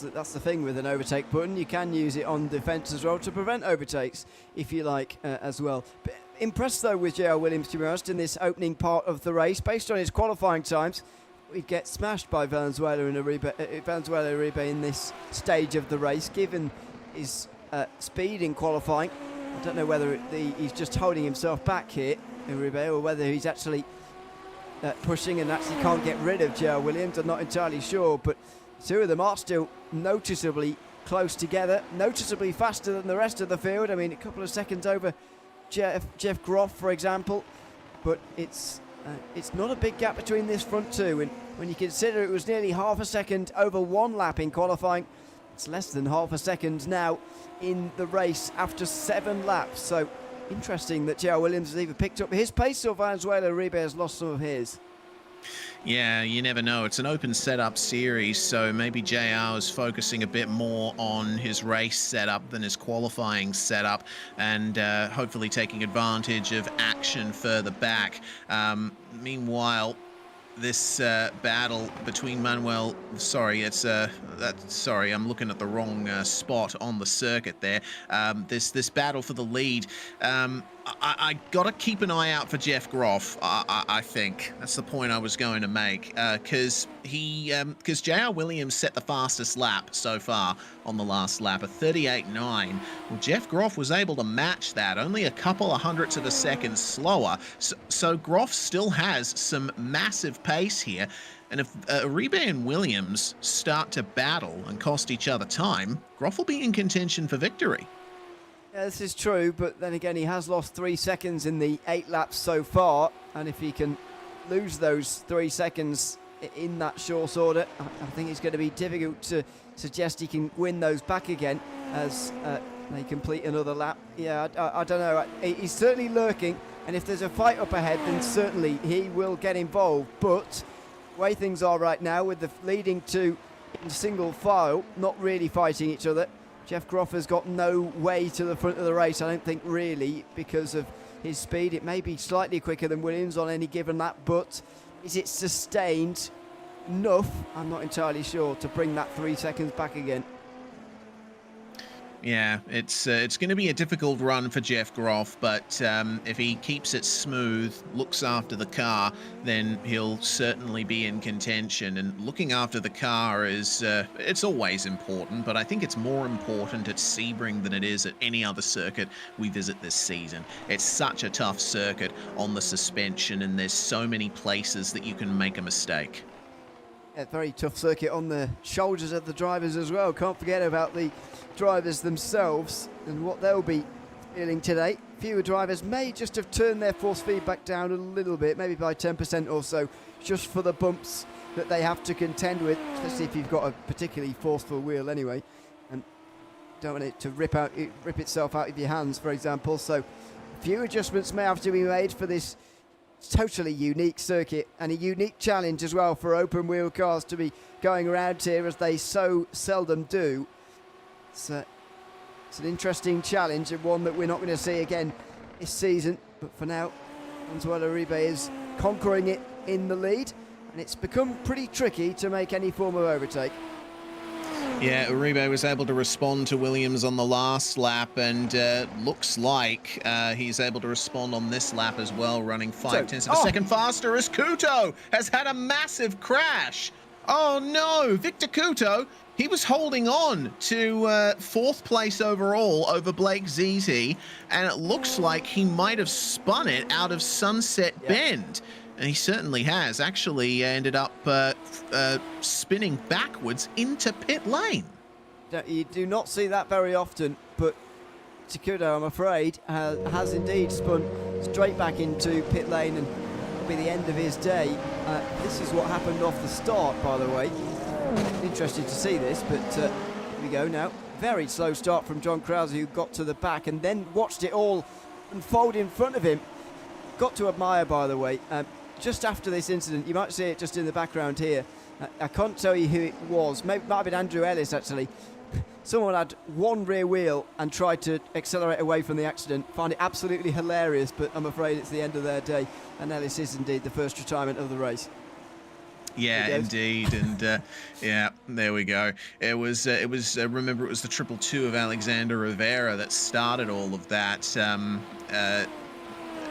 That's the thing with an overtake button. You can use it on defense as well to prevent overtakes, if you like, as well. But impressed, though, with JR Williams, to be honest, in this opening part of the race. Based on his qualifying times, we'd get smashed by Valenzuela and Uribe in this stage of the race, given his speed in qualifying. I don't know whether he's just holding himself back here, Uribe, or whether he's actually pushing and actually can't get rid of JR Williams. I'm not entirely sure, but two of them are still noticeably close together, noticeably faster than the rest of the field. I mean, a couple of seconds over Jeff Groff, for example, but it's not a big gap between this front two, and when you consider it was nearly half a second over 1 lap in qualifying, it's less than half a second now in the race after 7 laps. So interesting that JR Williams has either picked up his pace or Valenzuela Uribe has lost some of his. Yeah, you never know. It's an open setup series, so maybe JR is focusing a bit more on his race setup than his qualifying setup, and hopefully taking advantage of action further back. Meanwhile, this battle between I'm looking at the wrong spot on the circuit there. This battle for the lead. I got to keep an eye out for Jeff Groff. I think that's the point I was going to make, because J.R. Williams set the fastest lap so far on the last lap, a 38.9. Well, Jeff Groff was able to match that, only a couple of hundredths of a second slower. So Groff still has some massive pace here. And if Uribe and Williams start to battle and cost each other time, Groff will be in contention for victory. Yeah, this is true, but then again, he has lost 3 seconds in the 8 laps so far, and if he can lose those 3 seconds in that short order, I think it's going to be difficult to suggest he can win those back again as they complete another lap. Yeah, I don't know. He's certainly lurking, and if there's a fight up ahead, then certainly he will get involved, but the way things are right now, with the leading two in single file, not really fighting each other, Jeff Groff has got no way to the front of the race, I don't think, really, because of his speed. It may be slightly quicker than Williams on any given lap, but is it sustained enough? I'm not entirely sure to bring that 3 seconds back again. Yeah, it's going to be a difficult run for Jeff Groff, but if he keeps it smooth, looks after the car, then he'll certainly be in contention. And looking after the car is it's always important, but I think it's more important at Sebring than it is at any other circuit we visit this season. It's such a tough circuit on the suspension, and there's so many places that you can make a mistake. Yeah, very tough circuit on the shoulders of the drivers as well. Can't forget about the drivers themselves and what they'll be feeling today. Fewer drivers may just have turned their force feedback down a little bit, maybe by 10% or so, just for the bumps that they have to contend with, especially if you've got a particularly forceful wheel anyway, and don't want it to rip itself out of your hands, for example. So a few adjustments may have to be made for this totally unique circuit, and a unique challenge as well for open wheel cars to be going around here, as they so seldom do. It's an interesting challenge, and one that we're not going to see again this season, but for now Manuel Uribe is conquering it in the lead, and it's become pretty tricky to make any form of overtake. Yeah, Uribe was able to respond to Williams on the last lap, and looks like he's able to respond on this lap as well, running 0.5 of a second faster, as Couto has had a massive crash. Oh no, Victor Couto, he was holding on to fourth place overall over Blake Zizi, and it looks like he might have spun it out of Sunset Bend. And he certainly has. Actually ended up spinning backwards into pit lane. You do not see that very often, but Couto, I'm afraid, has indeed spun straight back into pit lane, and that'll be the end of his day. This is what happened off the start, by the way. Interested to see this, but here we go now. Very slow start from John Krause, who got to the back and then watched it all unfold in front of him. Got to admire, by the way, just after this incident, you might see it just in the background here. I can't tell you who it was. Maybe it might have been Andrew Ellis, actually. Someone had one rear wheel and tried to accelerate away from the accident. Find it absolutely hilarious, but I'm afraid it's the end of their day. And Ellis is indeed the first retirement of the race. Yeah, indeed, and yeah, there we go. It was remember, it was the 222 of Alexander Rivera that started all of that.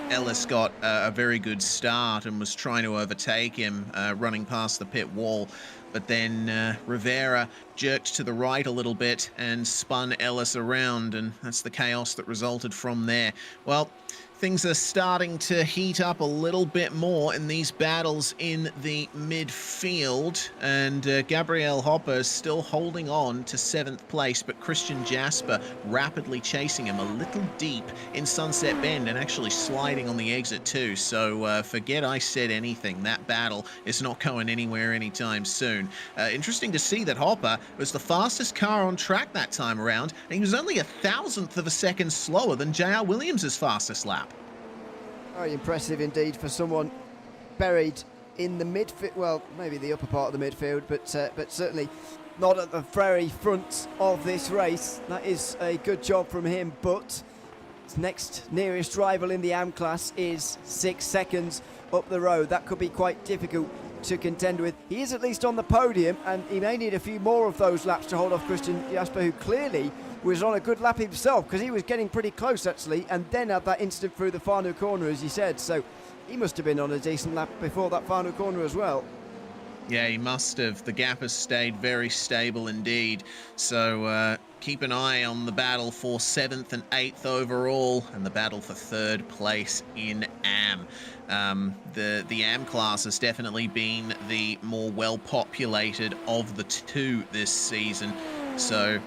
Ellis got a very good start and was trying to overtake him, running past the pit wall, but then Rivera jerked to the right a little bit and spun Ellis around, and that's the chaos that resulted from there. Well, things are starting to heat up a little bit more in these battles in the midfield, and Gabriel Hopper is still holding on to 7th place, but Christian Jasper rapidly chasing him a little deep in Sunset Bend and actually sliding on the exit too. So forget I said anything. That battle is not going anywhere anytime soon. Interesting to see that Hopper was the fastest car on track that time around, and he was only 1,000th of a second slower than J.R. Williams' fastest lap. Very impressive indeed for someone buried in the midfield, well, maybe the upper part of the midfield, but certainly not at the very front of this race. That is a good job from him, but his next nearest rival in the AM class is 6 seconds up the road. That could be quite difficult to contend with. He is at least on the podium, and he may need a few more of those laps to hold off Christian Jasper, who clearly was on a good lap himself, because he was getting pretty close actually, and then had that incident through the final corner, as you said. So he must have been on a decent lap before that final corner as well. Yeah, he must have. The gap has stayed very stable indeed. So keep an eye on the battle for 7th and 8th overall, and the battle for 3rd place in AM. The AM class has definitely been the more well-populated of the two this season. So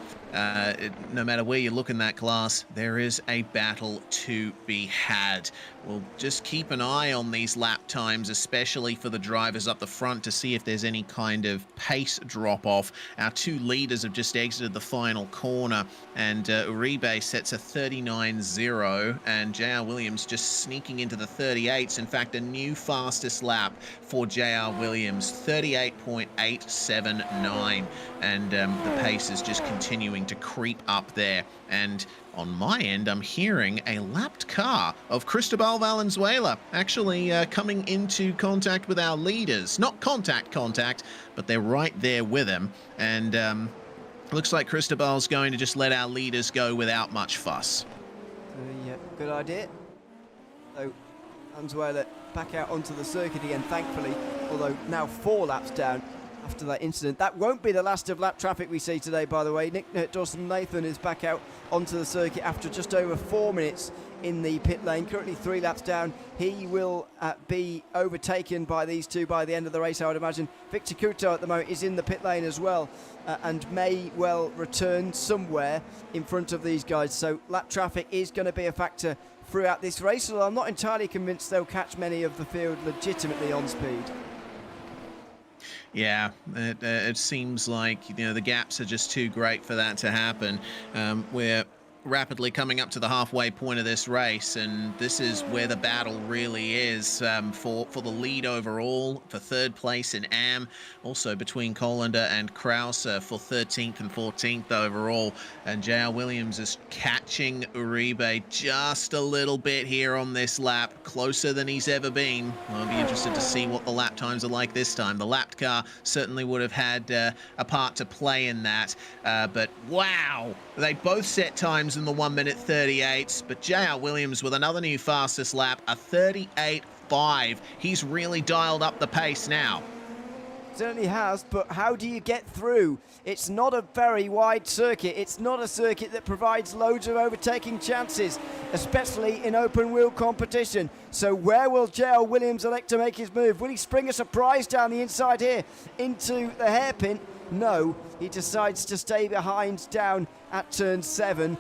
no matter where you look in that class, there is a battle to be had. We'll just keep an eye on these lap times, especially for the drivers up the front, to see if there's any kind of pace drop-off. Our two leaders have just exited the final corner, and Uribe sets a 39.0, and JR Williams just sneaking into the 38s. In fact, a new fastest lap for JR Williams, 38.879, and the pace is just continuing to creep up there. And on my end, I'm hearing a lapped car of Cristobal Valenzuela actually coming into contact with our leaders. Not contact, but they're right there with him. And looks like Cristobal's going to just let our leaders go without much fuss. Yeah, good idea. So Valenzuela back out onto the circuit again, thankfully, although now 4 laps down after that incident. That won't be the last of lap traffic we see today, by the way. Nick Dawson-Nathan is back out onto the circuit after just over 4 minutes in the pit lane, currently 3 laps down. He will be overtaken by these two by the end of the race, I would imagine. Victor Couto at the moment is in the pit lane as well, and may well return somewhere in front of these guys. So lap traffic is going to be a factor throughout this race, although I'm not entirely convinced they'll catch many of the field legitimately on speed. Yeah, it seems like, the gaps are just too great for that to happen. We're rapidly coming up to the halfway point of this race, and this is where the battle really is for the lead overall, for 3rd place in AM, also between Colander and Krause for 13th and 14th overall. And JR Williams is catching Uribe just a little bit here on this lap, closer than he's ever been. I'll be interested to see what the lap times are like this time. The lapped car certainly would have had a part to play in that, but wow, they both set times in the 1:38, but JR Williams with another new fastest lap, a 38.5. He's really dialed up the pace now. Certainly has, but how do you get through? It's not a very wide circuit. It's not a circuit that provides loads of overtaking chances, especially in open wheel competition. So where will JR Williams elect to make his move? Will he spring a surprise down the inside here into the hairpin? No, he decides to stay behind down at turn 7.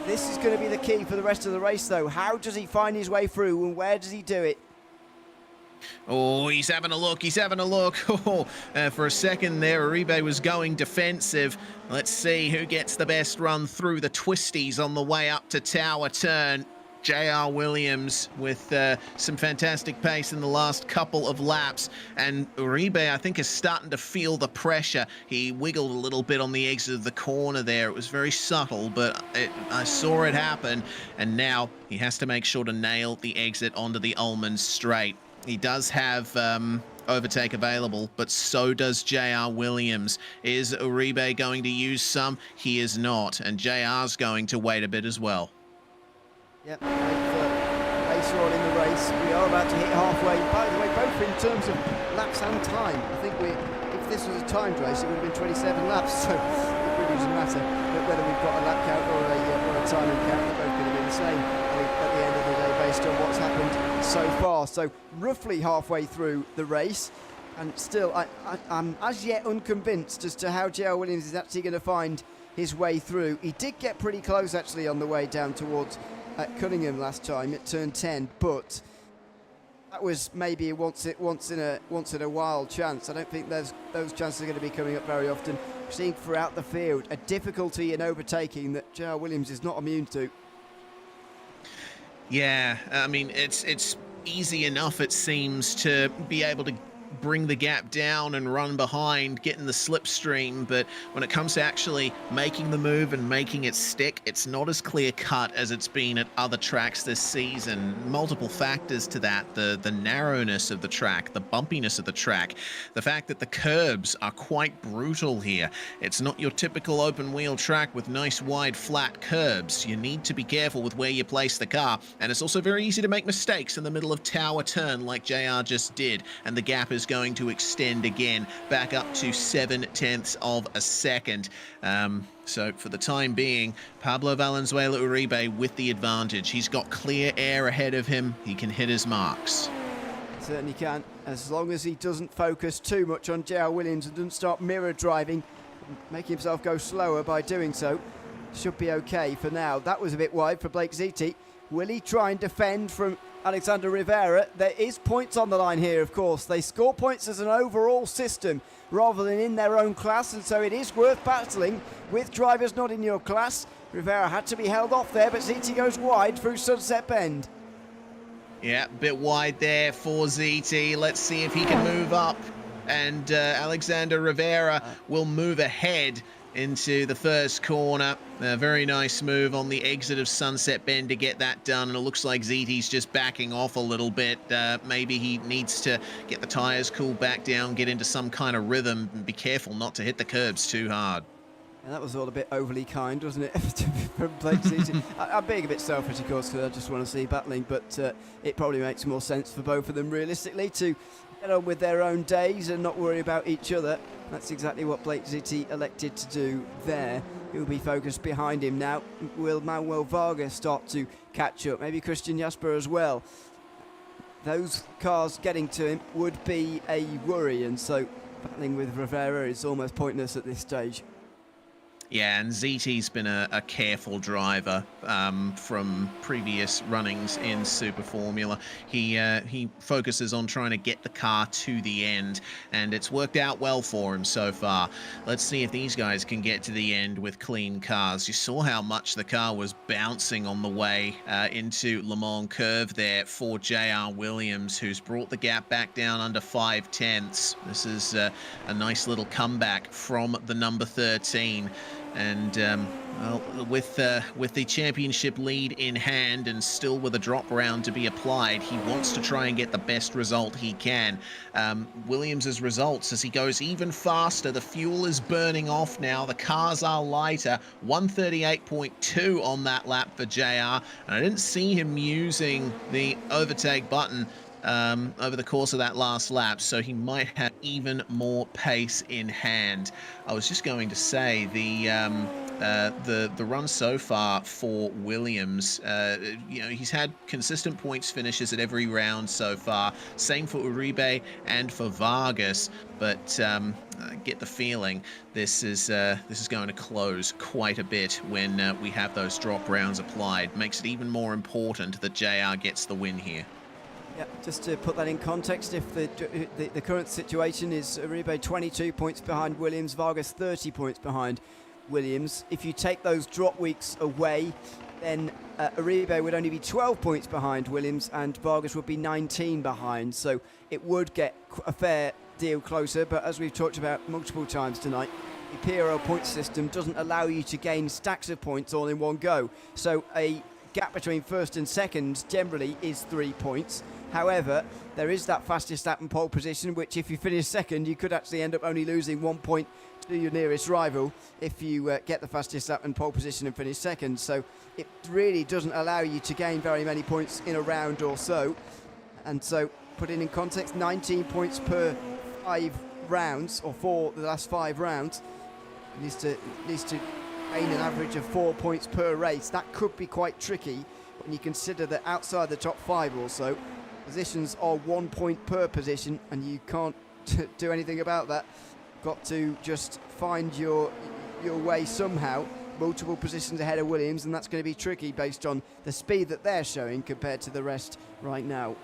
This is going to be the key for the rest of the race, though. How does he find his way through, and where does he do it? Oh, he's having a look. Oh, for a second there, Uribe was going defensive. Let's see who gets the best run through the twisties on the way up to Tower Turn. JR Williams with some fantastic pace in the last couple of laps, and Uribe, I think, is starting to feel the pressure. He wiggled a little bit on the exit of the corner there. It was very subtle, but I saw it happen, and now he has to make sure to nail the exit onto the Ullman straight. He does have overtake available, but so does JR Williams. Is Uribe going to use some? He is not, and JR's going to wait a bit as well. Yep, pace on in the race. We are about to hit halfway. By the way, both in terms of laps and time. I think if this was a timed race, it would have been 27 laps, so it really doesn't matter. But whether we've got a lap count or a timing count, they're both going to be the same, I think, at the end of the day, based on what's happened so far. So roughly halfway through the race, and still I'm as yet unconvinced as to how JR Williams is actually going to find his way through. He did get pretty close actually on the way down towards Cunningham last time at turn 10, but that was maybe a once in a while chance. I don't think those chances are going to be coming up very often. We're seeing throughout the field a difficulty in overtaking that JR Williams is not immune to. Yeah, I mean, it's easy enough, it seems, to be able to bring the gap down and run behind, getting the slipstream, but when it comes to actually making the move and making it stick, it's not as clear-cut as it's been at other tracks this season. Multiple factors to that: the narrowness of the track, the bumpiness of the track, the fact that the curbs are quite brutal here. It's not your typical open-wheel track with nice wide flat curbs. You need to be careful with where you place the car, and it's also very easy to make mistakes in the middle of tower turn like JR just did, and the gap is going to extend again back up to 0.7 of a second. So for the time being, Pablo Valenzuela Uribe with the advantage. He's got clear air ahead of him. He can hit his marks. Certainly can, as long as he doesn't focus too much on JR Williams and doesn't start mirror driving, making himself go slower by doing so. Should be okay for now. That was a bit wide for Blake Ziti. Will he try and defend from Alexander Rivera? There is points on the line here, of course. They score points as an overall system rather than in their own class, and so it is worth battling with drivers not in your class. Rivera had to be held off there, but Ziti goes wide through Sunset Bend. Yeah, a bit wide there for ZT. Let's see if he can move up. And Alexander Rivera will move ahead into the first corner. A very nice move on the exit of Sunset Bend to get that done. And it looks like ZT's just backing off a little bit. Maybe he needs to get the tires cooled back down, get into some kind of rhythm, and be careful not to hit the curbs too hard. And that was all a bit overly kind, wasn't it, from Blake Ziti? I'm being a bit selfish, of course, because I just want to see battling, but it probably makes more sense for both of them, realistically, to get on with their own days and not worry about each other. That's exactly what Blake Ziti elected to do there. He'll be focused behind him now. Will Manuel Vargas start to catch up? Maybe Christian Jasper as well. Those cars getting to him would be a worry, and so battling with Rivera is almost pointless at this stage. Yeah, and ZT's been a careful driver from previous runnings in Super Formula. He focuses on trying to get the car to the end, and it's worked out well for him so far. Let's see if these guys can get to the end with clean cars. You saw how much the car was bouncing on the way into Le Mans curve there for JR Williams, who's brought the gap back down under 0.5. This is a nice little comeback from the number 13. And well, with the championship lead in hand and still with a drop round to be applied, he wants to try and get the best result he can. Williams's results as he goes even faster. The fuel is burning off now. The cars are lighter. 138.2 on that lap for JR. And I didn't see him using the overtake button over the course of that last lap, so he might have even more pace in hand. I was just going to say the run so far for Williams, you know, he's had consistent points finishes at every round so far. Same for Uribe and for Vargas, but I get the feeling this is going to close quite a bit when we have those drop rounds applied. Makes it even more important that JR gets the win here. Yeah, just to put that in context, if the current situation is Uribe 22 points behind Williams, Vargas 30 points behind Williams. If you take those drop weeks away, then Uribe would only be 12 points behind Williams and Vargas would be 19 behind. So it would get a fair deal closer, but as we've talked about multiple times tonight, the PRL point system doesn't allow you to gain stacks of points all in one go. So a gap between first and second generally is 3 points. However, there is that fastest lap and pole position, which if you finish second, you could actually end up only losing 1 point to your nearest rival if you get the fastest lap and pole position and finish second. So it really doesn't allow you to gain very many points in a round or so. And so, put it in context, 19 points per 5 rounds, or for the last 5 rounds. It needs to gain an average of 4 points per race. That could be quite tricky when you consider that outside the top 5 or so, positions are 1 point per position, and you can't do anything about that. Got to just find your way somehow. Multiple positions ahead of Williams, and that's going to be tricky based on the speed that they're showing compared to the rest right now.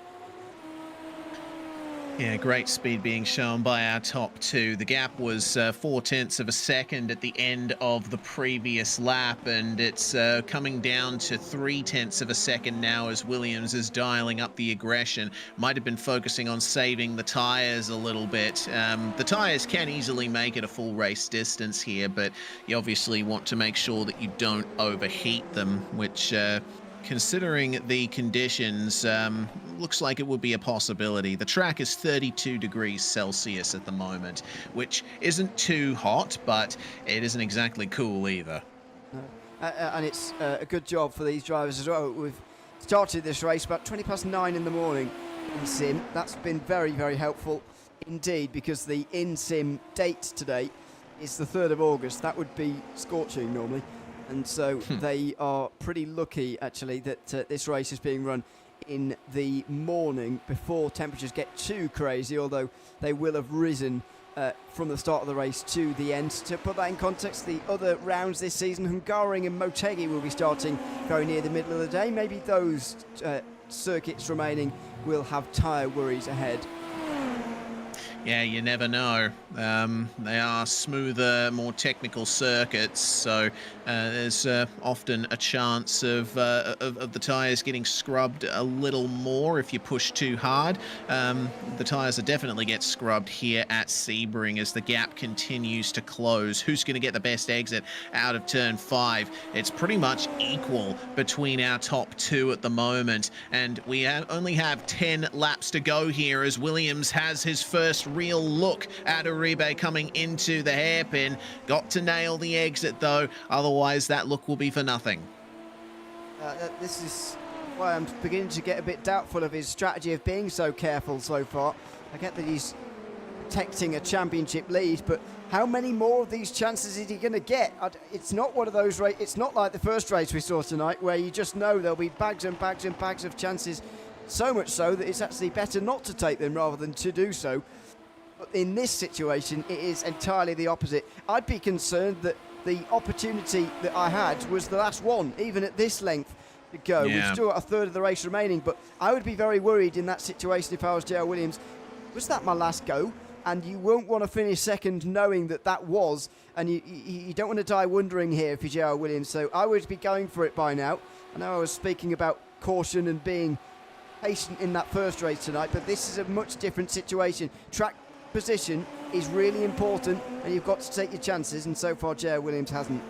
Yeah, great speed being shown by our top two. The gap was 0.4 of a second at the end of the previous lap, and it's coming down to 0.3 of a second now as Williams is dialing up the aggression. Might have been focusing on saving the tyres a little bit. The tyres can easily make it a full race distance here, but you obviously want to make sure that you don't overheat them, which... considering the conditions, looks like it would be a possibility. The track is 32 degrees Celsius at the moment, which isn't too hot, but it isn't exactly cool either. And it's a good job for these drivers as well. We've started this race about 9:20 in the morning in sim. That's been very, very helpful indeed, because the in-sim date today is the 3rd of August. That would be scorching normally. And so they are pretty lucky, actually, that this race is being run in the morning before temperatures get too crazy, although they will have risen from the start of the race to the end. To put that in context, the other rounds this season, Hungaroring and Motegi will be starting very near the middle of the day. Maybe those circuits remaining will have tyre worries ahead. Yeah, you never know. They are smoother, more technical circuits, so there's often a chance of the tyres getting scrubbed a little more if you push too hard. The tyres will definitely get scrubbed here at Sebring as the gap continues to close. Who's going to get the best exit out of turn 5? It's pretty much equal between our top two at the moment, and we only have 10 laps to go here as Williams has his first real look at Uribe coming into the hairpin. Got to nail the exit though, otherwise that look will be for nothing. This is why I'm beginning to get a bit doubtful of his strategy of being so careful so far. I get that he's protecting a championship lead, but how many more of these chances is he going to get? It's not one of those it's not like the first race we saw tonight where you just know there'll be bags and bags and bags of chances, so much so that it's actually better not to take them rather than to do so. But in this situation, it is entirely the opposite. I'd be concerned that the opportunity that I had was the last one, even at this length to go. Yeah. We've still got a third of the race remaining, but I would be very worried in that situation if I was JL Williams. Was that my last go? And you won't want to finish second knowing that that was, and you don't want to die wondering here if you're JL Williams. So I would be going for it by now. I know I was speaking about caution and being patient in that first race tonight, but this is a much different situation. Track position is really important, and you've got to take your chances, and so far J.R. Williams hasn't.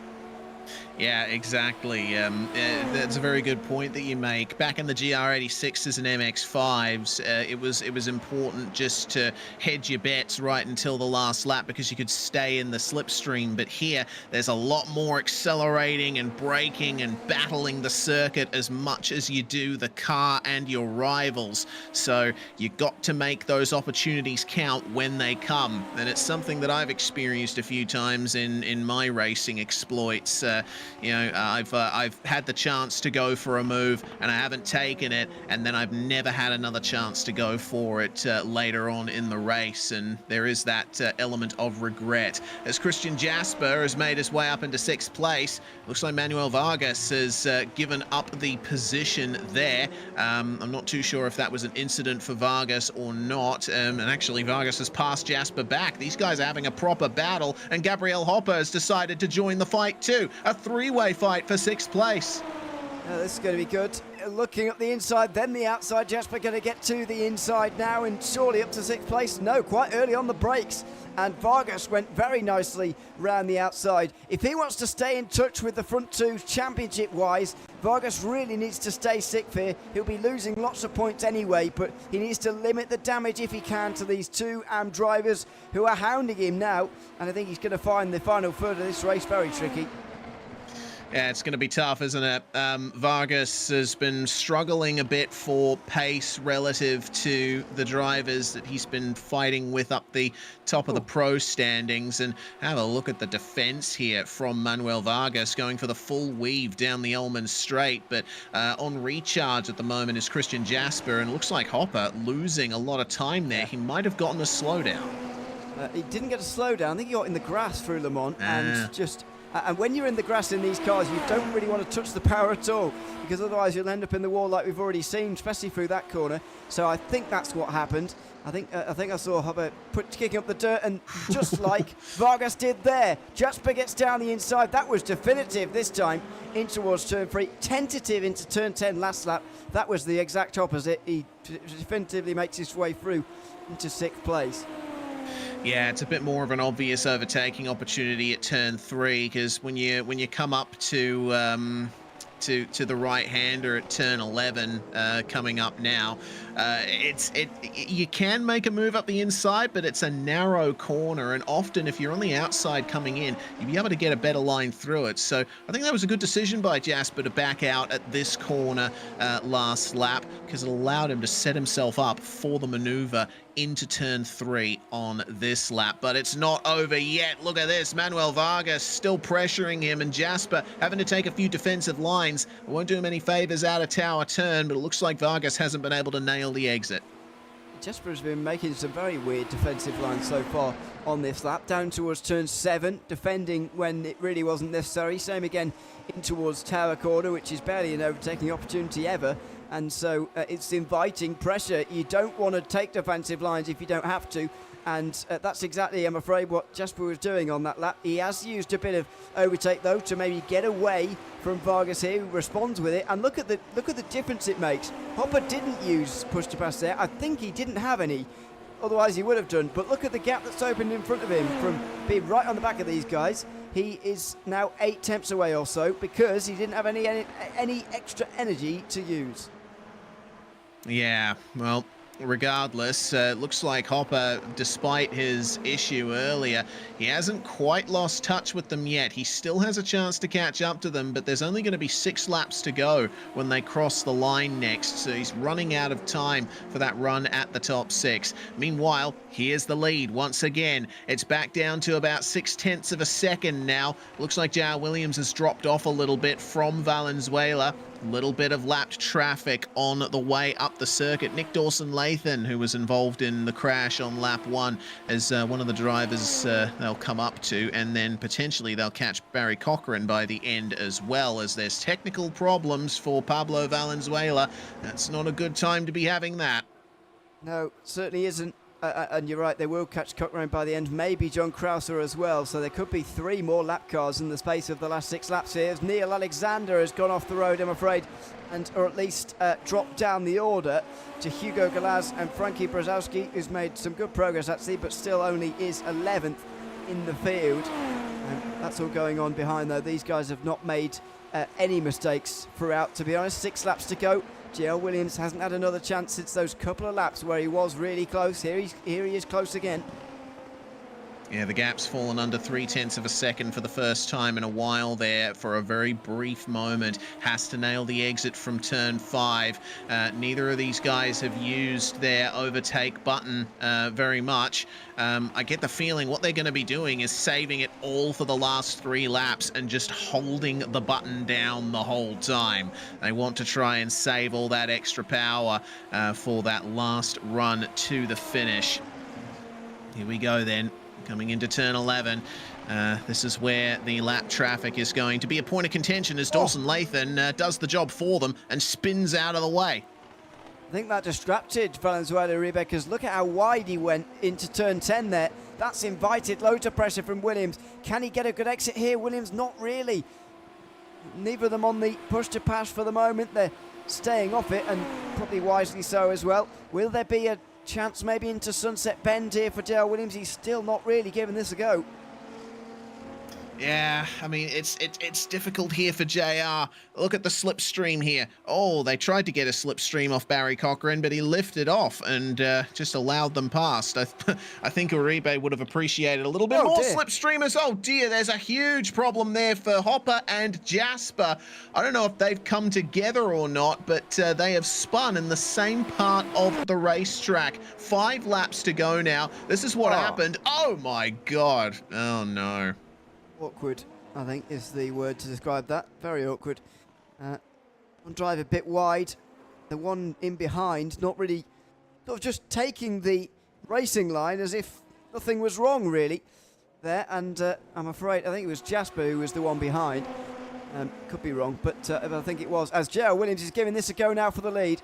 Yeah, exactly. That's a very good point that you make. Back in the GR86s and MX5s, it was important just to hedge your bets right until the last lap because you could stay in the slipstream. But here, there's a lot more accelerating and braking and battling the circuit as much as you do the car and your rivals. So you got to make those opportunities count when they come. And it's something that I've experienced a few times in my racing exploits. I've had the chance to go for a move and I haven't taken it, and then I've never had another chance to go for it later on in the race, and there is that element of regret. As Christian Jasper has made his way up into 6th place, looks like Manuel Vargas has given up the position there. I'm not too sure if that was an incident for Vargas or not, and actually Vargas has passed Jasper back. These guys are having a proper battle, and Gabriel Hopper has decided to join the fight too. A three-way fight for 6th place. This is going to be good. Looking up the inside, then the outside. Jasper going to get to the inside now and surely up to 6th place. No, quite early on the brakes. And Vargas went very nicely round the outside. If he wants to stay in touch with the front two championship-wise, Vargas really needs to stay sick here. He'll be losing lots of points anyway, but he needs to limit the damage if he can to these two AM drivers who are hounding him now. And I think he's going to find the final third of this race very tricky. Yeah, it's going to be tough, isn't it? Vargas has been struggling a bit for pace relative to the drivers that he's been fighting with up the top of the pro standings. And have a look at the defense here from Manuel Vargas, going for the full weave down the Elman Straight. But on recharge at the moment is Christian Jasper, and it looks like Hopper losing a lot of time there. He might have gotten a slowdown. He didn't get a slowdown. I think he got in the grass through Le Mans and just And when you're in the grass in these cars, you don't really want to touch the power at all, because otherwise you'll end up in the wall like we've already seen, especially through that corner. So I think that's what happened. I think I saw Hopper kicking up the dirt, and just like Vargas did there, Jasper gets down the inside. That was definitive this time in towards turn 3, tentative into turn 10 last lap. That was the exact opposite. He definitively makes his way through into 6th place. Yeah, it's a bit more of an obvious overtaking opportunity at turn 3, because when you come up to the right-hander at turn 11, coming up now, you can make a move up the inside, but it's a narrow corner, and often if you're on the outside coming in, you'll be able to get a better line through it. So I think that was a good decision by Jasper to back out at this corner last lap, because it allowed him to set himself up for the maneuver into turn 3 on this lap. But it's not over yet. Look at this. Manuel Vargas still pressuring him, and Jasper having to take a few defensive lines. It won't do him any favors out of tower turn, but it looks like Vargas hasn't been able to nail the exit. Jasper has been making some very weird defensive lines so far on this lap, down towards turn 7, defending when it really wasn't necessary. Same again in towards tower corner, which is barely an overtaking opportunity ever. And so it's inviting pressure. You don't want to take defensive lines if you don't have to. And that's exactly, I'm afraid, what Jasper was doing on that lap. He has used a bit of overtake, though, to maybe get away from Vargas here, who responds with it. And look at the difference it makes. Hopper didn't use push to pass there. I think he didn't have any. Otherwise, he would have done. But look at the gap that's opened in front of him from being right on the back of these guys. He is now 8 tenths away or so because he didn't have any extra energy to use. Yeah, well, regardless, looks like Hopper, despite his issue earlier, he hasn't quite lost touch with them yet. He still has a chance to catch up to them, but there's only going to be 6 laps to go when they cross the line next, so he's running out of time for that run at the top 6. Meanwhile, here's the lead once again. It's back down to about 0.6 of a second now. Looks like J.R. Williams has dropped off a little bit from Valenzuela. Little bit of lapped traffic on the way up the circuit. Nick Dawson-Lathan, who was involved in the crash on lap 1, as one of the drivers they'll come up to, and then potentially they'll catch Barry Cochran by the end as well, as there's technical problems for Pablo Valenzuela. That's not a good time to be having that. No, certainly isn't. And you're right, they will catch Cochrane by the end, maybe John Krauser as well, so there could be 3 more lap cars in the space of the last 6 laps here. Neil Alexander has gone off the road, I'm afraid, or at least dropped down the order to Hugo Galaz and Frankie Brzezowski, who's made some good progress actually, but still only is 11th in the field. And that's all going on behind though. These guys have not made any mistakes throughout, to be honest. 6 laps to go. J.L. Williams hasn't had another chance since those couple of laps where he was really close. Here he is close again. Yeah, the gap's fallen under 0.3 of a second for the first time in a while there for a very brief moment. Has to nail the exit from turn 5. Neither of these guys have used their overtake button very much. I get the feeling what they're going to be doing is saving it all for the last 3 laps and just holding the button down the whole time. They want to try and save all that extra power for that last run to the finish. Here we go then. Coming into turn 11, this is where the lap traffic is going to be a point of contention as Dawson-Lathan does the job for them and spins out of the way. I think that distracted Valenzuela Uribe, because look at how wide he went into turn 10 there. That's invited loads of pressure from Williams. Can he get a good exit here? Williams, not really. Neither of them on the push to pass for the moment. They're staying off it, and probably wisely so as well. Will there be a chance maybe into Sunset Bend here for J.R. Williams? He's still not really giving this a go. Yeah, I mean, it's difficult here for JR. Look at the slipstream here. Oh, they tried to get a slipstream off Barry Cochran, but he lifted off and just allowed them past. I think Uribe would have appreciated a little bit more slipstreamers. Oh dear, there's a huge problem there for Hopper and Jasper. I don't know if they've come together or not, but they have spun in the same part of the racetrack. 5 laps to go now. This is what happened. Oh my God. Oh no. Awkward, I think, is the word to describe that. Very awkward. One drive a bit wide. The one in behind not really, sort of just taking the racing line as if nothing was wrong, really. there, and I'm afraid, I think it was Jasper who was the one behind. Could be wrong, but I think it was, as JR Williams is giving this a go now for the lead.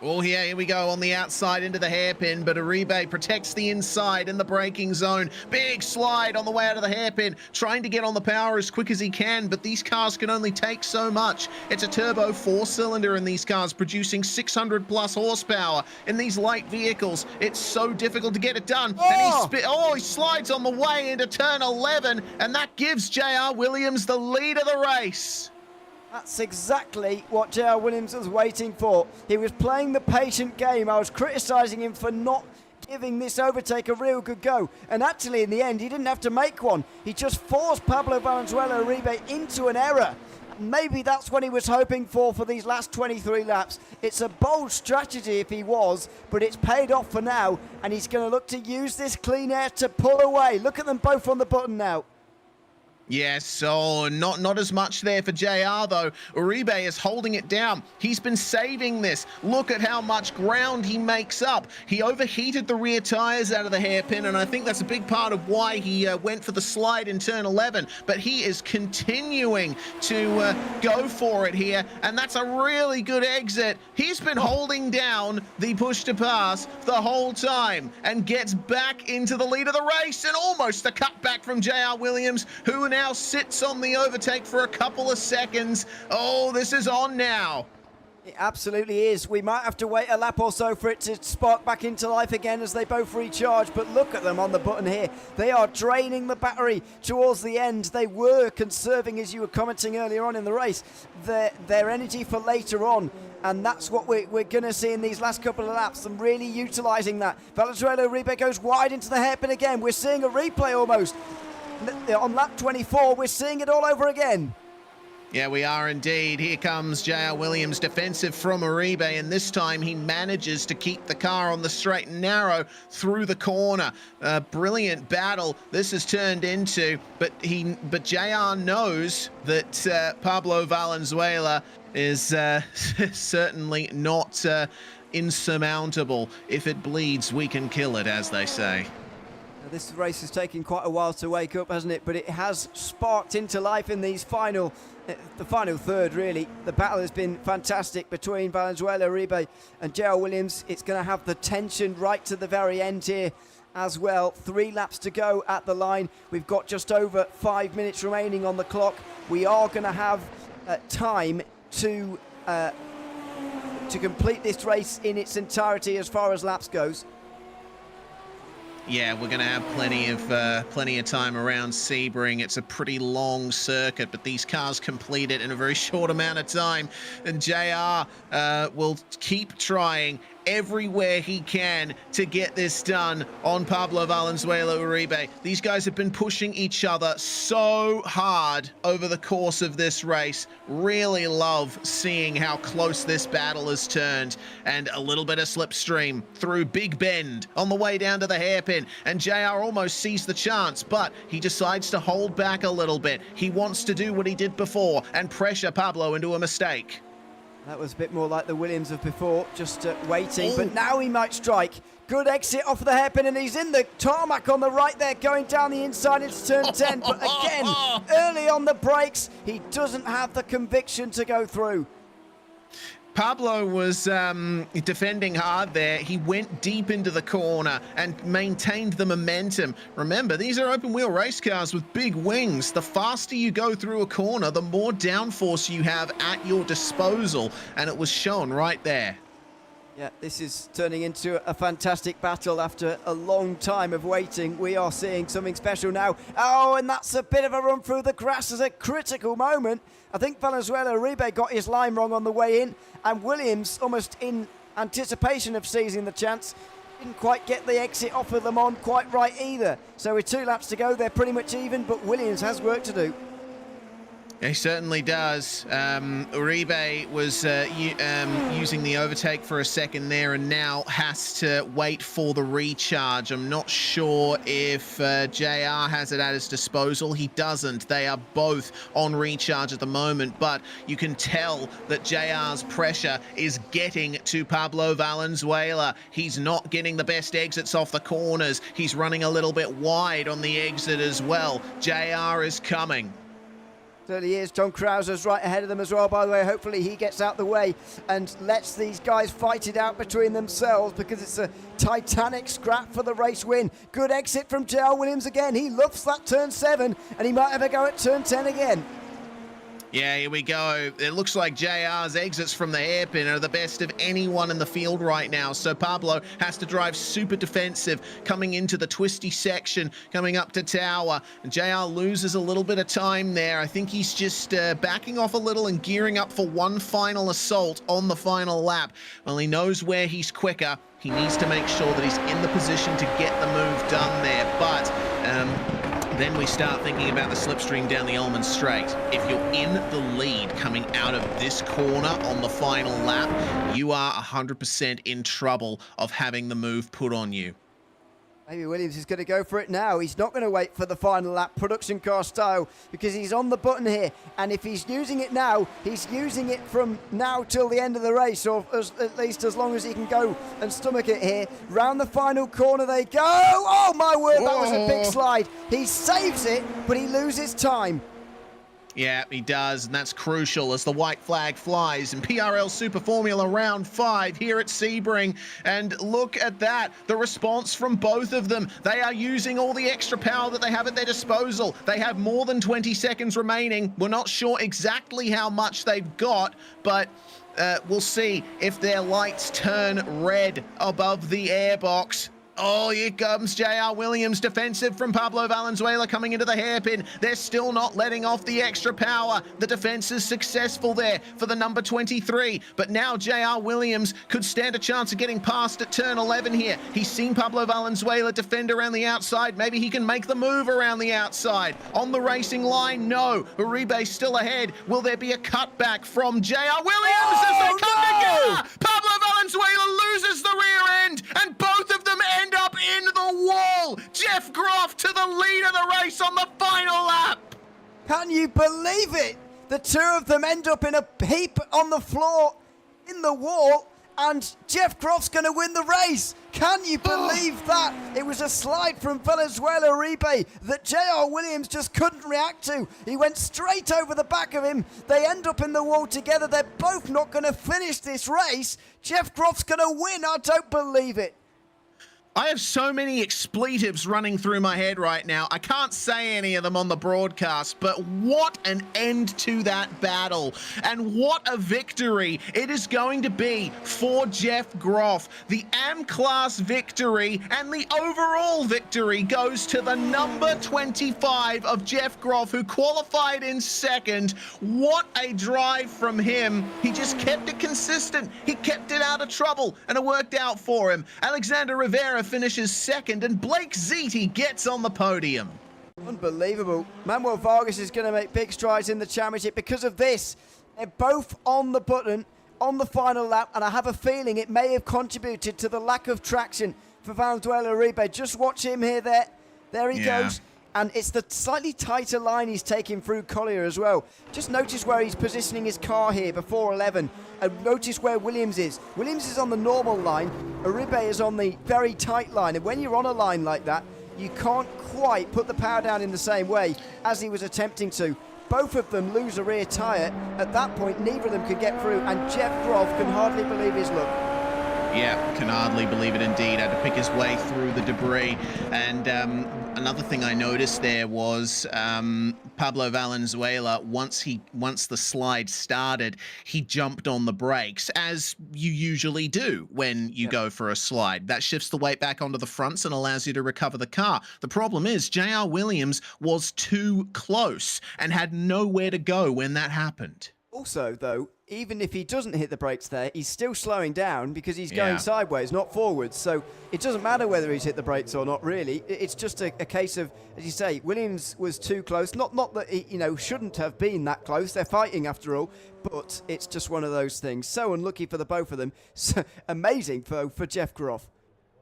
Oh, yeah, here we go on the outside into the hairpin, but Uribe protects the inside in the braking zone. Big slide on the way out of the hairpin, trying to get on the power as quick as he can, but these cars can only take so much. It's a turbo 4-cylinder in these cars, producing 600 plus horsepower. In these light vehicles, it's so difficult to get it done. Oh! And he slides on the way into turn 11, and that gives JR Williams the lead of the race. That's exactly what JR Williams was waiting for. He was playing the patient game. I was criticising him for not giving this overtake a real good go. And actually, in the end, he didn't have to make one. He just forced Pablo Valenzuela Uribe into an error. Maybe that's what he was hoping for these last 23 laps. It's a bold strategy if he was, but it's paid off for now. And he's going to look to use this clean air to pull away. Look at them both on the button now. Yes, so not as much there for JR though. Uribe is holding it down. He's been saving this. Look at how much ground he makes up. He overheated the rear tires out of the hairpin, and I think that's a big part of why he went for the slide in turn 11. But he is continuing to go for it here, and that's a really good exit. He's been holding down the push to pass the whole time and gets back into the lead of the race, and almost a cutback from JR Williams, who now sits on the overtake for a couple of seconds. Oh, this is on now. It absolutely is. We might have to wait a lap or so for it to spark back into life again as they both recharge, but look at them on the button here. They are draining the battery towards the end. They were conserving, as you were commenting earlier on in the race, their energy for later on, and that's what we're going to see in these last couple of laps, them really utilising that. Valenzuela Uribe goes wide into the hairpin again. We're seeing a replay almost. On lap 24, we're seeing it all over again. Yeah, we are indeed. Here comes JR Williams, defensive from Uribe, and this time he manages to keep the car on the straight and narrow through the corner. A brilliant battle this has turned into, but JR knows that Pablo Valenzuela is certainly not insurmountable. If it bleeds, we can kill it, as they say. This race has taken quite a while to wake up, hasn't it? But it has sparked into life in these the final third, really. The battle has been fantastic between Valenzuela Uribe and JR Williams. It's going to have the tension right to the very end here as well. 3 laps to go at the line. We've got just over 5 minutes remaining on the clock. We are going to have time to complete this race in its entirety as far as laps goes. Yeah, we're going to have plenty of time around Sebring. It's a pretty long circuit, but these cars complete it in a very short amount of time. And JR will keep trying everywhere he can to get this done on Pablo Valenzuela Uribe. These guys have been pushing each other so hard over the course of this race. Really love seeing how close this battle has turned, and a little bit of slipstream through Big Bend on the way down to the hairpin, and JR almost sees the chance, but he decides to hold back a little bit. He wants to do what he did before and pressure Pablo into a mistake. That was a bit more like the Williams of before, just waiting, but now he might strike. Good exit off the hairpin, and he's in the tarmac on the right there, going down the inside into turn 10. But again, early on the brakes, he doesn't have the conviction to go through. Pablo was defending hard there. He went deep into the corner and maintained the momentum. Remember, these are open-wheel race cars with big wings. The faster you go through a corner, the more downforce you have at your disposal, and it was shown right there. Yeah, this is turning into a fantastic battle after a long time of waiting. We are seeing something special now. Oh, and that's a bit of a run through the grass as a critical moment. I think Valenzuela Uribe got his line wrong on the way in, and Williams, almost in anticipation of seizing the chance, didn't quite get the exit off of them on quite right either. So with 2 laps to go, they're pretty much even, but Williams has work to do. He certainly does. Uribe was using the overtake for a second there and now has to wait for the recharge. I'm not sure if JR has it at his disposal. He doesn't. They are both on recharge at the moment, but you can tell that JR's pressure is getting to Pablo Valenzuela. He's not getting the best exits off the corners. He's running a little bit wide on the exit as well. JR is coming. Certainly is. John Krauser's right ahead of them as well, by the way. Hopefully he gets out the way and lets these guys fight it out between themselves, because it's a titanic scrap for the race win. Good exit from JR Williams again. He loves that turn 7, and he might have a go at turn 10 again. Yeah, here we go. It looks like JR's exits from the hairpin are the best of anyone in the field right now. So Pablo has to drive super defensive coming into the twisty section, coming up to Tower. And JR loses a little bit of time there. I think he's just backing off a little and gearing up for one final assault on the final lap. Well, he knows where he's quicker. He needs to make sure that he's in the position to get the move done there. But then we start thinking about the slipstream down the Ullman Straight. If you're in the lead coming out of this corner on the final lap, you are 100% in trouble of having the move put on you. Maybe Williams is going to go for it now. He's not going to wait for the final lap, production car style, because he's on the button here. And if he's using it now, he's using it from now till the end of the race, or at least as long as he can go and stomach it here. Round the final corner they go. Oh, my word, that was a big slide. He saves it, but he loses time. Yeah, he does, and that's crucial as the white flag flies in PRL Super Formula Round 5 here at Sebring. And look at that, the response from both of them. They are using all the extra power that they have at their disposal. They have more than 20 seconds remaining. We're not sure exactly how much they've got, but we'll see if their lights turn red above the airbox. Oh, here comes JR Williams, defensive from Pablo Valenzuela coming into the hairpin. They're still not letting off the extra power. The defense is successful there for the number 23. But now JR Williams could stand a chance of getting past at turn 11 here. He's seen Pablo Valenzuela defend around the outside. Maybe he can make the move around the outside. On the racing line, no. Uribe's still ahead. Will there be a cutback from JR Williams as they come together? Pablo Valenzuela loses the rear end, and both of them end up in the wall. Jeff Groff to the lead of the race on the final lap. Can you believe it? The two of them end up in a heap on the floor in the wall, and Jeff Groff's going to win the race. Can you believe that? It was a slide from Venezuela Uribe that JR Williams just couldn't react to. He went straight over the back of him. They end up in the wall together. They're both not going to finish this race. Jeff Groff's going to win. I don't believe it. I have so many expletives running through my head right now. I can't say any of them on the broadcast, but what an end to that battle. And what a victory it is going to be for Jeff Groff. The AM-class victory and the overall victory goes to the number 25 of Jeff Groff, who qualified in second. What a drive from him. He just kept it consistent. He kept it out of trouble, and it worked out for him. Alexander Rivera finishes second, and Blake Ziti gets on the podium. Unbelievable. Manuel Vargas is going to make big strides in the championship because of this. They're both on the button on the final lap, and I have a feeling it may have contributed to the lack of traction for Valenzuela Uribe. Just watch him here. There he goes. And it's the slightly tighter line he's taking through Collier as well. Just notice where he's positioning his car here before 11. And notice where Williams is. Williams is on the normal line. Uribe is on the very tight line. And when you're on a line like that, you can't quite put the power down in the same way as he was attempting to. Both of them lose a rear tyre. At that point, neither of them could get through. And Jeff Groff can hardly believe his luck. Yeah, can hardly believe it indeed. Had to pick his way through the debris. And another thing I noticed there was Pablo Valenzuela, once the slide started, he jumped on the brakes, as you usually do when you go for a slide. That shifts the weight back onto the fronts and allows you to recover the car. The problem is JR Williams was too close and had nowhere to go when that happened. Also, though, even if he doesn't hit the brakes there, he's still slowing down because he's going Yeah. sideways, not forwards. So it doesn't matter whether he's hit the brakes or not, really. It's just a case of, as you say, Williams was too close. Not that he, shouldn't have been that close. They're fighting after all, but it's just one of those things. So unlucky for the both of them. So amazing for Jeff Groff.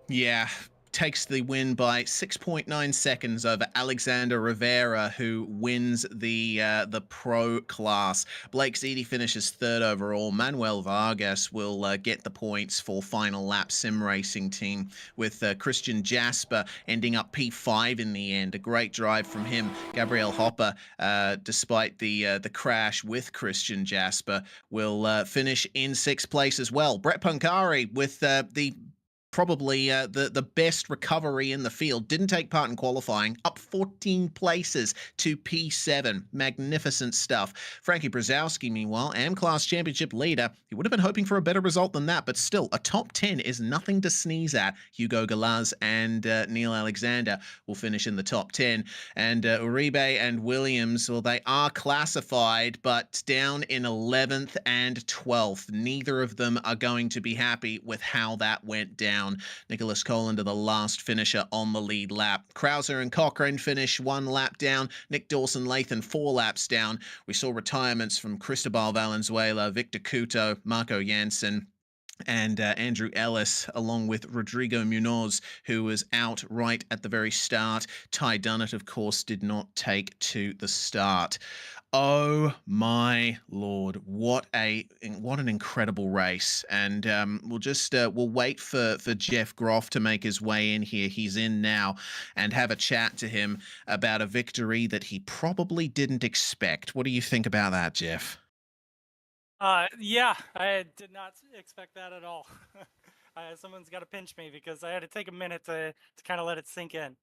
Yeah, takes the win by 6.9 seconds over Alexander Rivera, who wins the pro class. Blake Zeedy finishes third overall. Manuel Vargas will get the points for final lap sim racing team, with Christian Jasper ending up P5 in the end. A great drive from him. Gabriel Hopper, despite the crash with Christian Jasper, will finish in 6th place as well. Brett Pancari with the probably the best recovery in the field. Didn't take part in qualifying. Up 14 places to P7. Magnificent stuff. Frankie Brzezowski, meanwhile, AM-Class Championship leader. He would have been hoping for a better result than that, but still, a top 10 is nothing to sneeze at. Hugo Galaz and Neil Alexander will finish in the top 10. And Uribe and Williams, well, they are classified, but down in 11th and 12th. Neither of them are going to be happy with how that went down. Nicholas Colander, the last finisher on the lead lap. Krauser and Cochrane finish 1 lap down. Nick Dawson-Lathan 4 laps down. We saw retirements from Cristobal Valenzuela, Victor Couto, Marco Jansen, and Andrew Ellis, along with Rodrigo Munoz, who was out right at the very start. Ty Dunnett, of course, did not take to the start. Oh my Lord! What an incredible race, and we'll wait for Jeff Groff to make his way in here. He's in now, and have a chat to him about a victory that he probably didn't expect. What do you think about that, Jeff? Yeah, I did not expect that at all. Someone's got to pinch me because I had to take a minute to kind of let it sink in.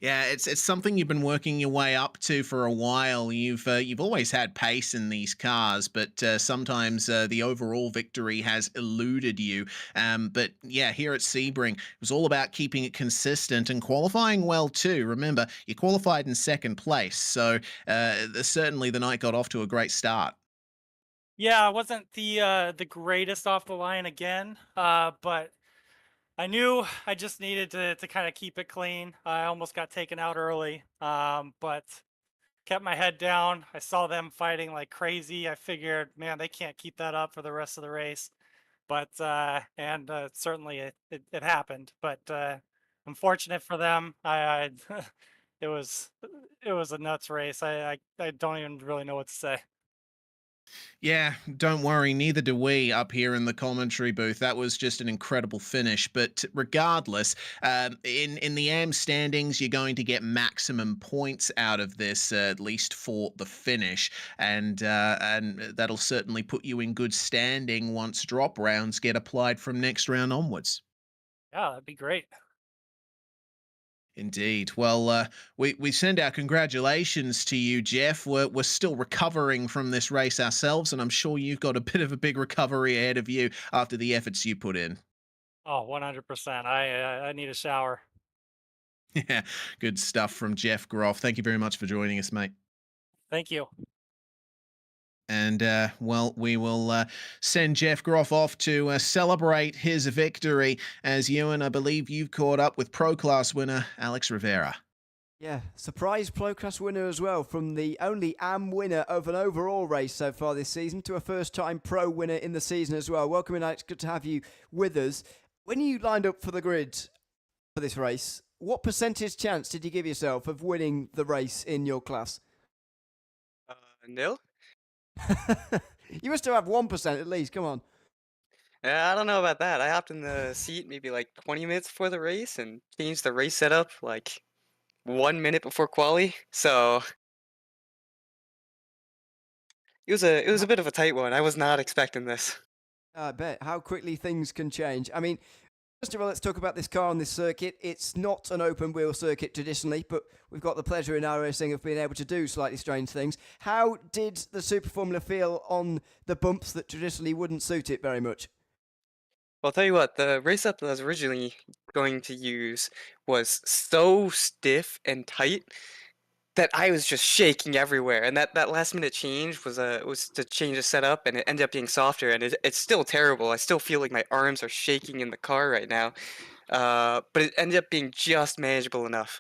Yeah, it's something you've been working your way up to for a while. You've always had pace in these cars, but sometimes the overall victory has eluded you. But yeah, here at Sebring, it was all about keeping it consistent and qualifying well too. Remember, you qualified in 2nd place, so certainly the night got off to a great start. Yeah, it wasn't the greatest off the line again, but I knew I just needed to kind of keep it clean. I almost got taken out early, but kept my head down. I saw them fighting like crazy. I figured, man, they can't keep that up for the rest of the race. But certainly it happened. But unfortunate for them, it was a nuts race. I don't even really know what to say. Yeah, don't worry, neither do we up here in the commentary booth. That was just an incredible finish. But regardless, in the AM standings, you're going to get maximum points out of this, at least for the finish. And that'll certainly put you in good standing once drop rounds get applied from next round onwards. Yeah, that'd be great. Indeed. Well, we send our congratulations to you, Jeff. We're still recovering from this race ourselves, and I'm sure you've got a bit of a big recovery ahead of you after the efforts you put in. Oh, 100%. I need a shower. Yeah, good stuff from Jeff Groff. Thank you very much for joining us, mate. Thank you. And, well, we will send Jeff Groff off to celebrate his victory as Ewan, I believe you've caught up with Pro Class winner Alex Rivera. Yeah, surprise Pro Class winner as well, from the only AM winner of an overall race so far this season to a first-time Pro winner in the season as well. Welcome in, Alex. Good to have you with us. When you lined up for the grid for this race, what percentage chance did you give yourself of winning the race in your class? Nil? You must have 1% at least, come on. I don't know about that. I hopped in the seat maybe like 20 minutes before the race and changed the race setup like 1 minute before quali. So it was a bit of a tight one. I was not expecting this. I bet. How quickly things can change. I mean, first of all, let's talk about this car on this circuit. It's not an open wheel circuit traditionally, but we've got the pleasure in iRacing of being able to do slightly strange things. How did the Super Formula feel on the bumps that traditionally wouldn't suit it very much? Well, I'll tell you what, the race up that I was originally going to use was so stiff and tight that I was just shaking everywhere, and that last minute change was to change the setup, and it ended up being softer, and it's still terrible. I still feel like my arms are shaking in the car right now, but it ended up being just manageable enough.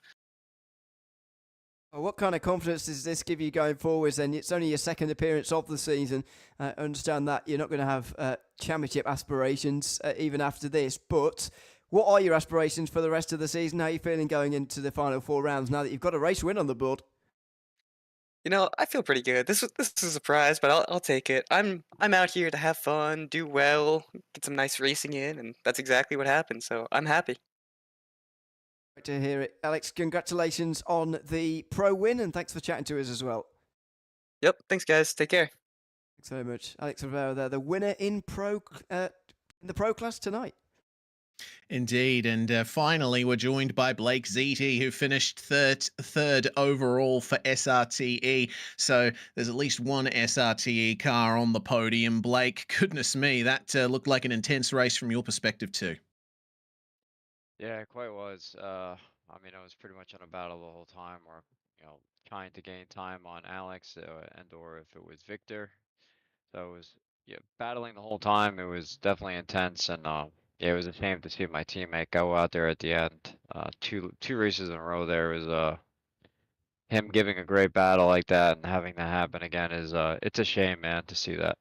Well, what kind of confidence does this give you going forwards then? It's only your second appearance of the season. I understand that you're not going to have championship aspirations even after this, but what are your aspirations for the rest of the season? How are you feeling going into the final 4 rounds now that you've got a race win on the board? I feel pretty good. This is a surprise, but I'll take it. I'm out here to have fun, do well, get some nice racing in, and that's exactly what happened. So I'm happy. Great to hear it. Alex, congratulations on the pro win, and thanks for chatting to us as well. Yep. Thanks, guys. Take care. Thanks very much. Alex Rivera there, the winner in the pro class tonight. Indeed, and finally we're joined by Blake Ziti, who finished third overall for SRTE. So there's at least one SRTE car on the podium. Blake, goodness me, that looked like an intense race from your perspective too. Yeah, it quite was. I mean, I was pretty much on a battle the whole time, or trying to gain time on Alex, and/or if it was Victor. So it was battling the whole time. It was definitely intense, and yeah, it was a shame to see my teammate go out there at the end. Two races in a row there was him giving a great battle like that, and having that happen again is it's a shame, man, to see that.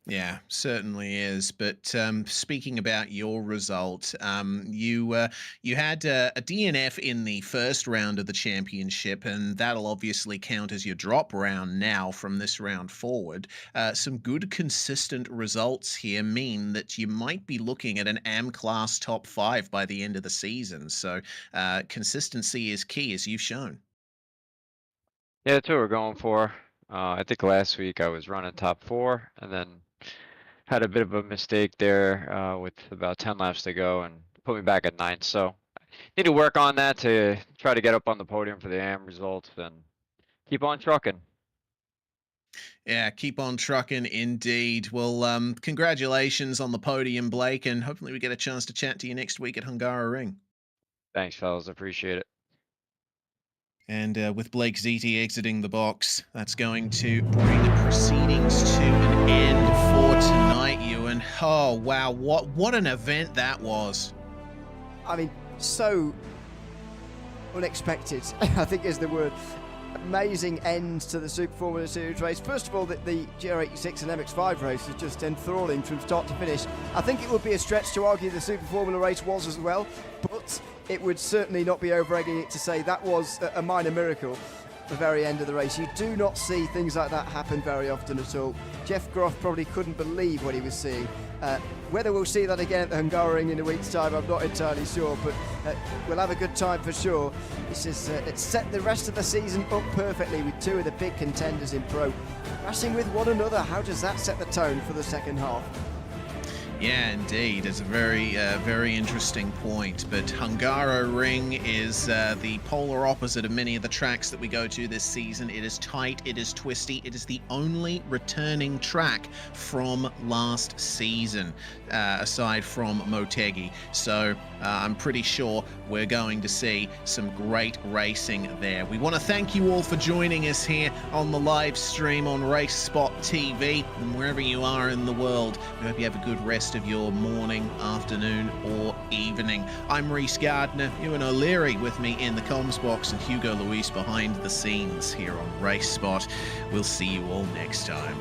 Yeah, certainly is. But speaking about your result, you had a DNF in the first round of the championship, and that'll obviously count as your drop round now from this round forward. Some good, consistent results here mean that you might be looking at an AM class top 5 by the end of the season. So consistency is key, as you've shown. Yeah, that's what we're going for. I think last week I was running top 4, and then had a bit of a mistake there with about 10 laps to go, and put me back at 9th. So need to work on that to try to get up on the podium for the AM results and keep on trucking. Yeah, keep on trucking indeed. Well, congratulations on the podium, Blake, and hopefully we get a chance to chat to you next week at Hungaroring. Thanks, fellas. Appreciate it. And with Blake Ziti exiting the box, that's going to bring proceedings to an end for tonight, Ewan. Oh, wow, what an event that was. I mean, so unexpected, I think is the word. Amazing end to the Super Formula Series race. First of all, the GR86 and MX5 race was just enthralling from start to finish. I think it would be a stretch to argue the Super Formula race was as well, but it would certainly not be over-egging it to say that was a minor miracle at the very end of the race. You do not see things like that happen very often at all. Jeff Groff probably couldn't believe what he was seeing. Whether we'll see that again at the Hungaroring in a week's time, I'm not entirely sure, but we'll have a good time for sure. This is it's set the rest of the season up perfectly with two of the big contenders in Pro racing with one another. How does that set the tone for the second half? Yeah, indeed. It's a very interesting point. But Hungaroring is the polar opposite of many of the tracks that we go to this season. It is tight, it is twisty, it is the only returning track from last season, aside from Motegi. So I'm pretty sure we're going to see some great racing there. We want to thank you all for joining us here on the live stream on RaceSpotTV, and wherever you are in the world, we hope you have a good rest of your morning, afternoon, or evening. I'm Reese Gardner, Ewan O'Leary with me in the comms box, and Hugo Luis behind the scenes here on RaceSpot. We'll see you all next time.